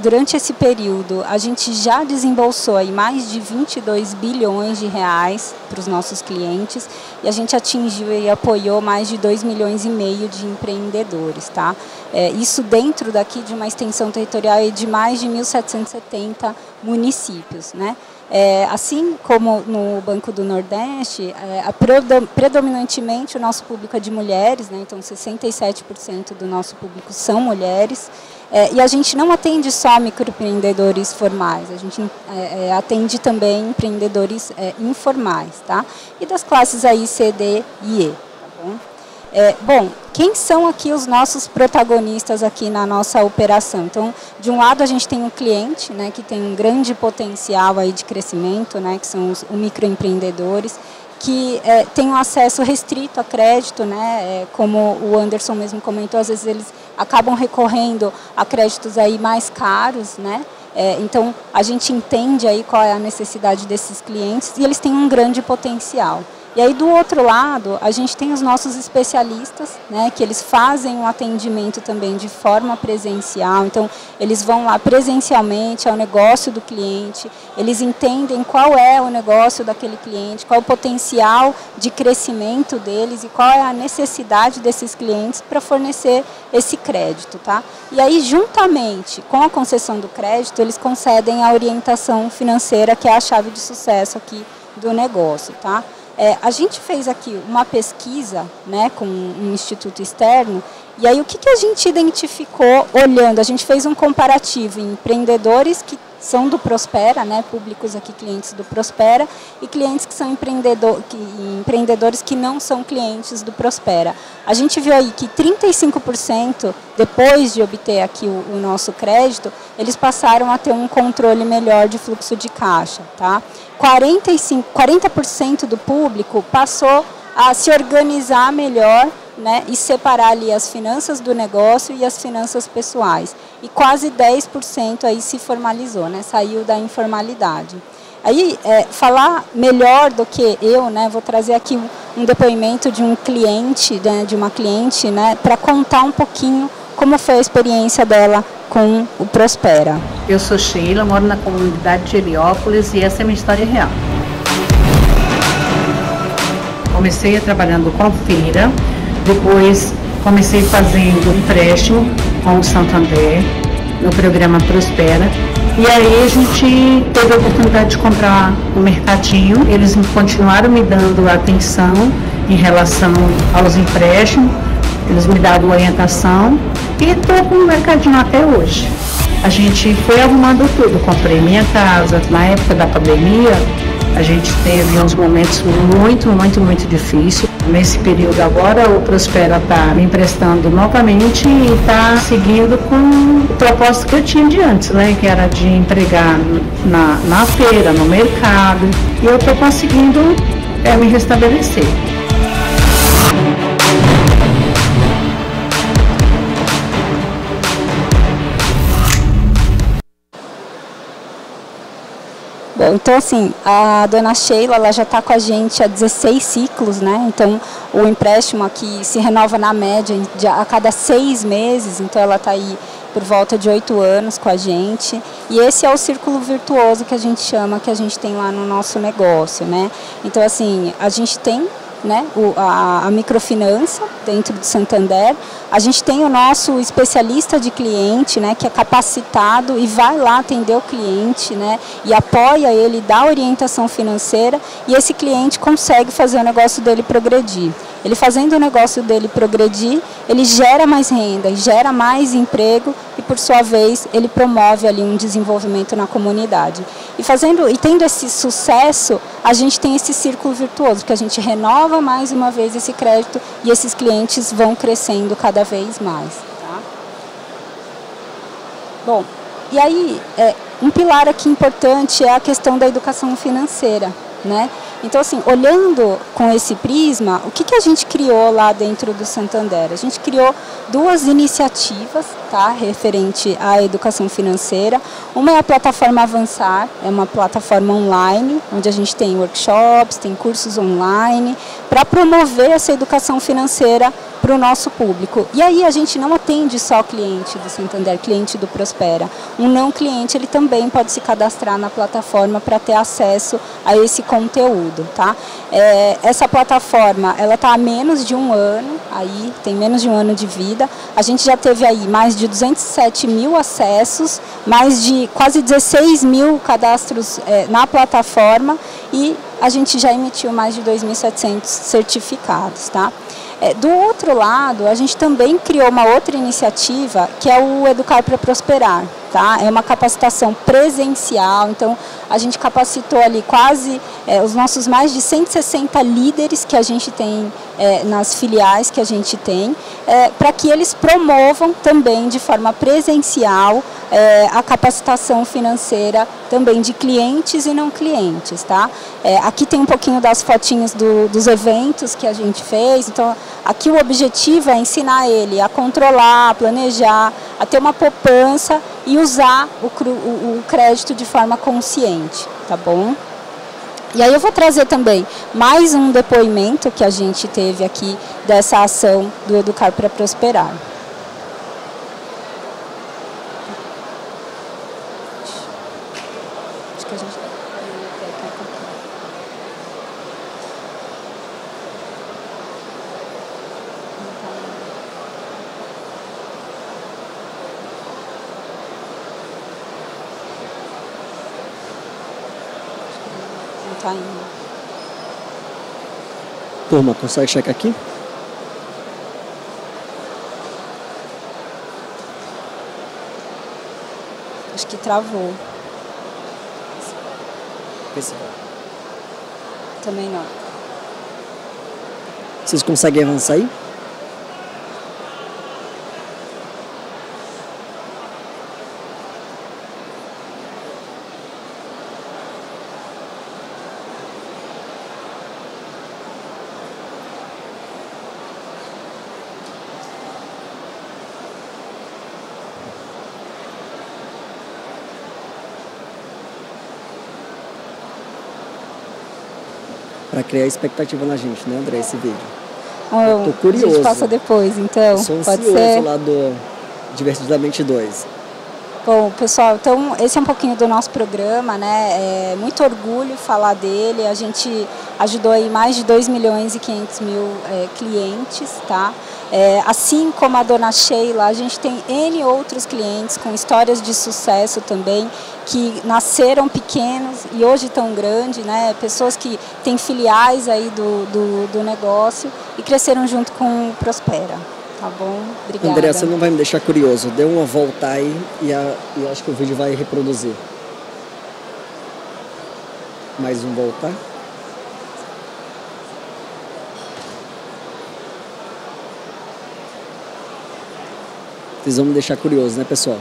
Durante esse período, a gente já desembolsou aí mais de 22 bilhões de reais para os nossos clientes e a gente atingiu e apoiou mais de 2,5 milhões de empreendedores, tá? Isso dentro daqui de uma extensão territorial de mais de 1.770 municípios, né? Assim como no Banco do Nordeste, predominantemente o nosso público é de mulheres, né? Então 67% do nosso público são mulheres, e a gente não atende só microempreendedores formais, a gente atende também empreendedores informais, tá? E das classes aí C, D e E, tá bom? Bom, quem são aqui os nossos protagonistas aqui na nossa operação? Então, de um lado a gente tem um cliente, né, que tem um grande potencial aí de crescimento, né, que são os microempreendedores, que tem um acesso restrito a crédito, né, como o Anderson mesmo comentou, às vezes eles acabam recorrendo a créditos aí mais caros, né? Então, a gente entende aí qual é a necessidade desses clientes e eles têm um grande potencial. E aí, do outro lado, a gente tem os nossos especialistas, né, que eles fazem um atendimento também de forma presencial. Então, eles vão lá presencialmente ao negócio do cliente, eles entendem qual é o negócio daquele cliente, qual é o potencial de crescimento deles e qual é a necessidade desses clientes para fornecer esse crédito, tá? E aí, juntamente com a concessão do crédito, eles concedem a orientação financeira, que é a chave de sucesso aqui do negócio, tá? A gente fez aqui uma pesquisa, né, com um instituto externo, e aí o que a gente identificou olhando? A gente fez um comparativo em empreendedores que são do Prospera, né, públicos aqui, clientes do Prospera, e clientes que são empreendedores que não são clientes do Prospera. A gente viu aí que 35%, depois de obter aqui o nosso crédito, eles passaram a ter um controle melhor de fluxo de caixa, tá? 40% do público passou a se organizar melhor, né, e separar ali as finanças do negócio e as finanças pessoais. E quase 10% aí se formalizou, né, saiu da informalidade. Aí, falar melhor do que eu, né, vou trazer aqui um depoimento de um cliente, né, de uma cliente, né, para contar um pouquinho como foi a experiência dela com o Prospera. Eu sou Sheila, moro na comunidade de Heliópolis e essa é a minha história real. Comecei trabalhando com feira, depois comecei fazendo empréstimo com o Santander, no programa Prospera. E aí a gente teve a oportunidade de comprar um mercadinho. Eles continuaram me dando atenção em relação aos empréstimos. Eles me davam orientação e estou com o mercadinho até hoje. A gente foi arrumando tudo. Comprei minha casa. Na época da pandemia, a gente teve uns momentos muito difíceis. Nesse período agora, o Prospera está me emprestando novamente e está seguindo com o propósito que eu tinha de antes, né? Que era de empregar na feira, no mercado. E eu estou conseguindo me restabelecer. Bom, então assim, a dona Sheila, ela já está com a gente há 16 ciclos, né? Então o empréstimo aqui se renova na média a cada 6 meses, então ela está aí por volta de 8 anos com a gente. E esse é o círculo virtuoso que a gente chama, que a gente tem lá no nosso negócio, né? Então assim, a gente tem, né, a microfinança dentro do Santander. A gente tem o nosso especialista de cliente, né, que é capacitado e vai lá atender o cliente, né, e apoia ele, dá orientação financeira, e esse cliente consegue fazer o negócio dele progredir. Ele fazendo o negócio dele progredir, ele gera mais renda, gera mais emprego e, por sua vez, ele promove ali um desenvolvimento na comunidade. E tendo esse sucesso, a gente tem esse círculo virtuoso, que a gente renova mais uma vez esse crédito e esses clientes vão crescendo cada vez mais. Tá? Bom, e aí, um pilar aqui importante é a questão da educação financeira, né? Então, assim, olhando com esse prisma, o que a gente criou lá dentro do Santander? A gente criou 2 iniciativas, tá, referente à educação financeira. Uma é a plataforma Avançar, é uma plataforma online, onde a gente tem workshops, tem cursos online, para promover essa educação financeira para o nosso público. E aí a gente não atende só cliente do Santander, cliente do Prospera. Um não cliente, ele também pode se cadastrar na plataforma para ter acesso a esse conteúdo, tá? Essa plataforma, ela está há menos de 1 ano, aí tem menos de 1 ano de vida. A gente já teve aí mais de 207 mil acessos, mais de quase 16 mil cadastros na plataforma e a gente já emitiu mais de 2.700 certificados, tá? Do outro lado, a gente também criou uma outra iniciativa, que é o Educar para Prosperar, tá? É uma capacitação presencial, então a gente capacitou ali quase os nossos mais de 160 líderes que a gente tem nas filiais que a gente tem, para que eles promovam também de forma presencial a capacitação financeira também de clientes e não clientes, tá? Aqui tem um pouquinho das fotinhos dos eventos que a gente fez, então aqui o objetivo é ensinar ele a controlar, a planejar, a ter uma poupança e usar o crédito de forma consciente, tá bom? E aí eu vou trazer também mais um depoimento que a gente teve aqui dessa ação do Educar para Prosperar. Acho que a gente... Tá indo. Turma, consegue checar aqui? Acho que travou. Também não. Vocês conseguem avançar aí? Para criar expectativa na gente, né, André, esse vídeo. Tô curioso. A gente passa depois, então. Sou pode ansioso ser. lá do Divertidamente 2. Bom, pessoal, então esse é um pouquinho do nosso programa, né? É muito orgulho falar dele. A gente ajudou aí mais de 2.500.000 clientes, tá? Assim como a dona Sheila, a gente tem N outros clientes com histórias de sucesso também, que nasceram pequenos e hoje estão grandes, né? Pessoas que têm filiais aí do negócio e cresceram junto com o Prospera. Tá bom? Obrigada. André, você não vai me deixar curioso. Dê uma volta aí e acho que o vídeo vai reproduzir. Mais um voltar. Vocês vão me deixar curioso, né, pessoal?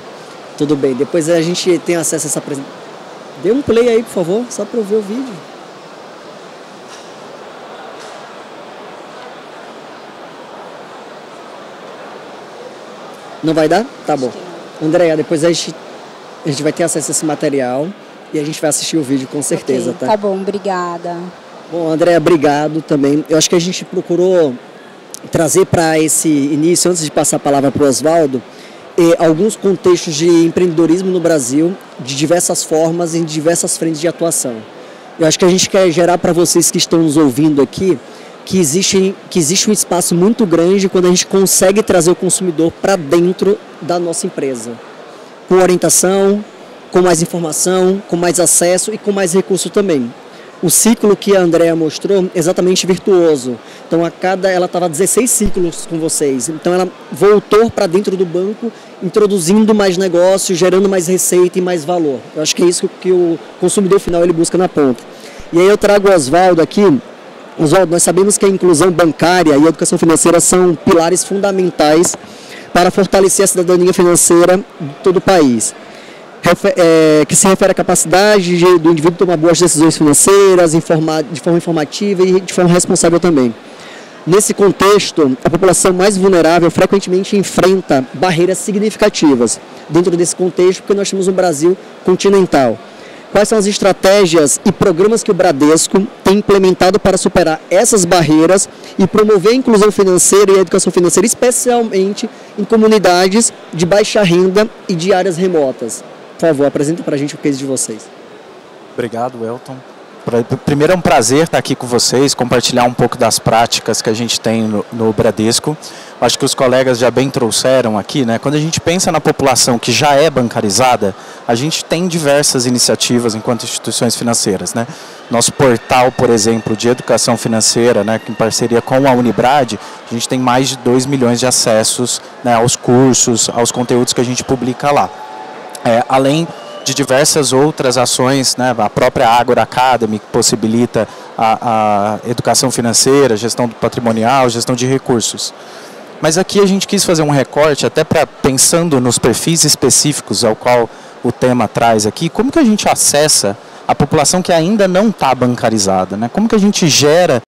Tudo bem. Depois a gente tem acesso a essa apresentação. Dê um play aí, por favor, só para eu ver o vídeo. Não vai dar? Tá bom. Andréia, depois a gente vai ter acesso a esse material e a gente vai assistir o vídeo com certeza, okay, tá? Tá bom, obrigada. Bom, Andréia, obrigado também. Eu acho que a gente procurou trazer para esse início, antes de passar a palavra para o Oswaldo, alguns contextos de empreendedorismo no Brasil, de diversas formas e em diversas frentes de atuação. Eu acho que a gente quer gerar para vocês que estão nos ouvindo aqui que existe um espaço muito grande quando a gente consegue trazer o consumidor para dentro da nossa empresa, com orientação, com mais informação, com mais acesso e com mais recurso também. O ciclo que a Andréia mostrou, exatamente virtuoso. Então, ela estava 16 ciclos com vocês. Então, ela voltou para dentro do banco, introduzindo mais negócio, gerando mais receita e mais valor. Eu acho que é isso que o consumidor final ele busca na ponta. E aí eu trago o Oswaldo aqui. Oswaldo, nós sabemos que a inclusão bancária e a educação financeira são pilares fundamentais para fortalecer a cidadania financeira de todo o país. Que se refere à capacidade do indivíduo tomar boas decisões financeiras, de forma informativa e de forma responsável também. Nesse contexto, a população mais vulnerável frequentemente enfrenta barreiras significativas dentro desse contexto, porque nós temos um Brasil continental. Quais são as estratégias e programas que o Bradesco tem implementado para superar essas barreiras e promover a inclusão financeira e a educação financeira, especialmente em comunidades de baixa renda e de áreas remotas? Por favor, apresenta para a gente o case de vocês. Obrigado, Elton. Primeiro é um prazer estar aqui com vocês, compartilhar um pouco das práticas que a gente tem no Bradesco. Acho que os colegas já bem trouxeram aqui, né? Quando a gente pensa na população que já é bancarizada, a gente tem diversas iniciativas enquanto instituições financeiras, né? Nosso portal, por exemplo, de educação financeira, né, em parceria com a Unibrad, a gente tem mais de 2 milhões de acessos, né, aos cursos, aos conteúdos que a gente publica lá. Além de diversas outras ações, né, a própria Agora Academy, que possibilita a educação financeira, gestão patrimonial, gestão de recursos. Mas aqui a gente quis fazer um recorte, até pensando nos perfis específicos ao qual o tema traz aqui, como que a gente acessa a população que ainda não está bancarizada, né? Como que a gente gera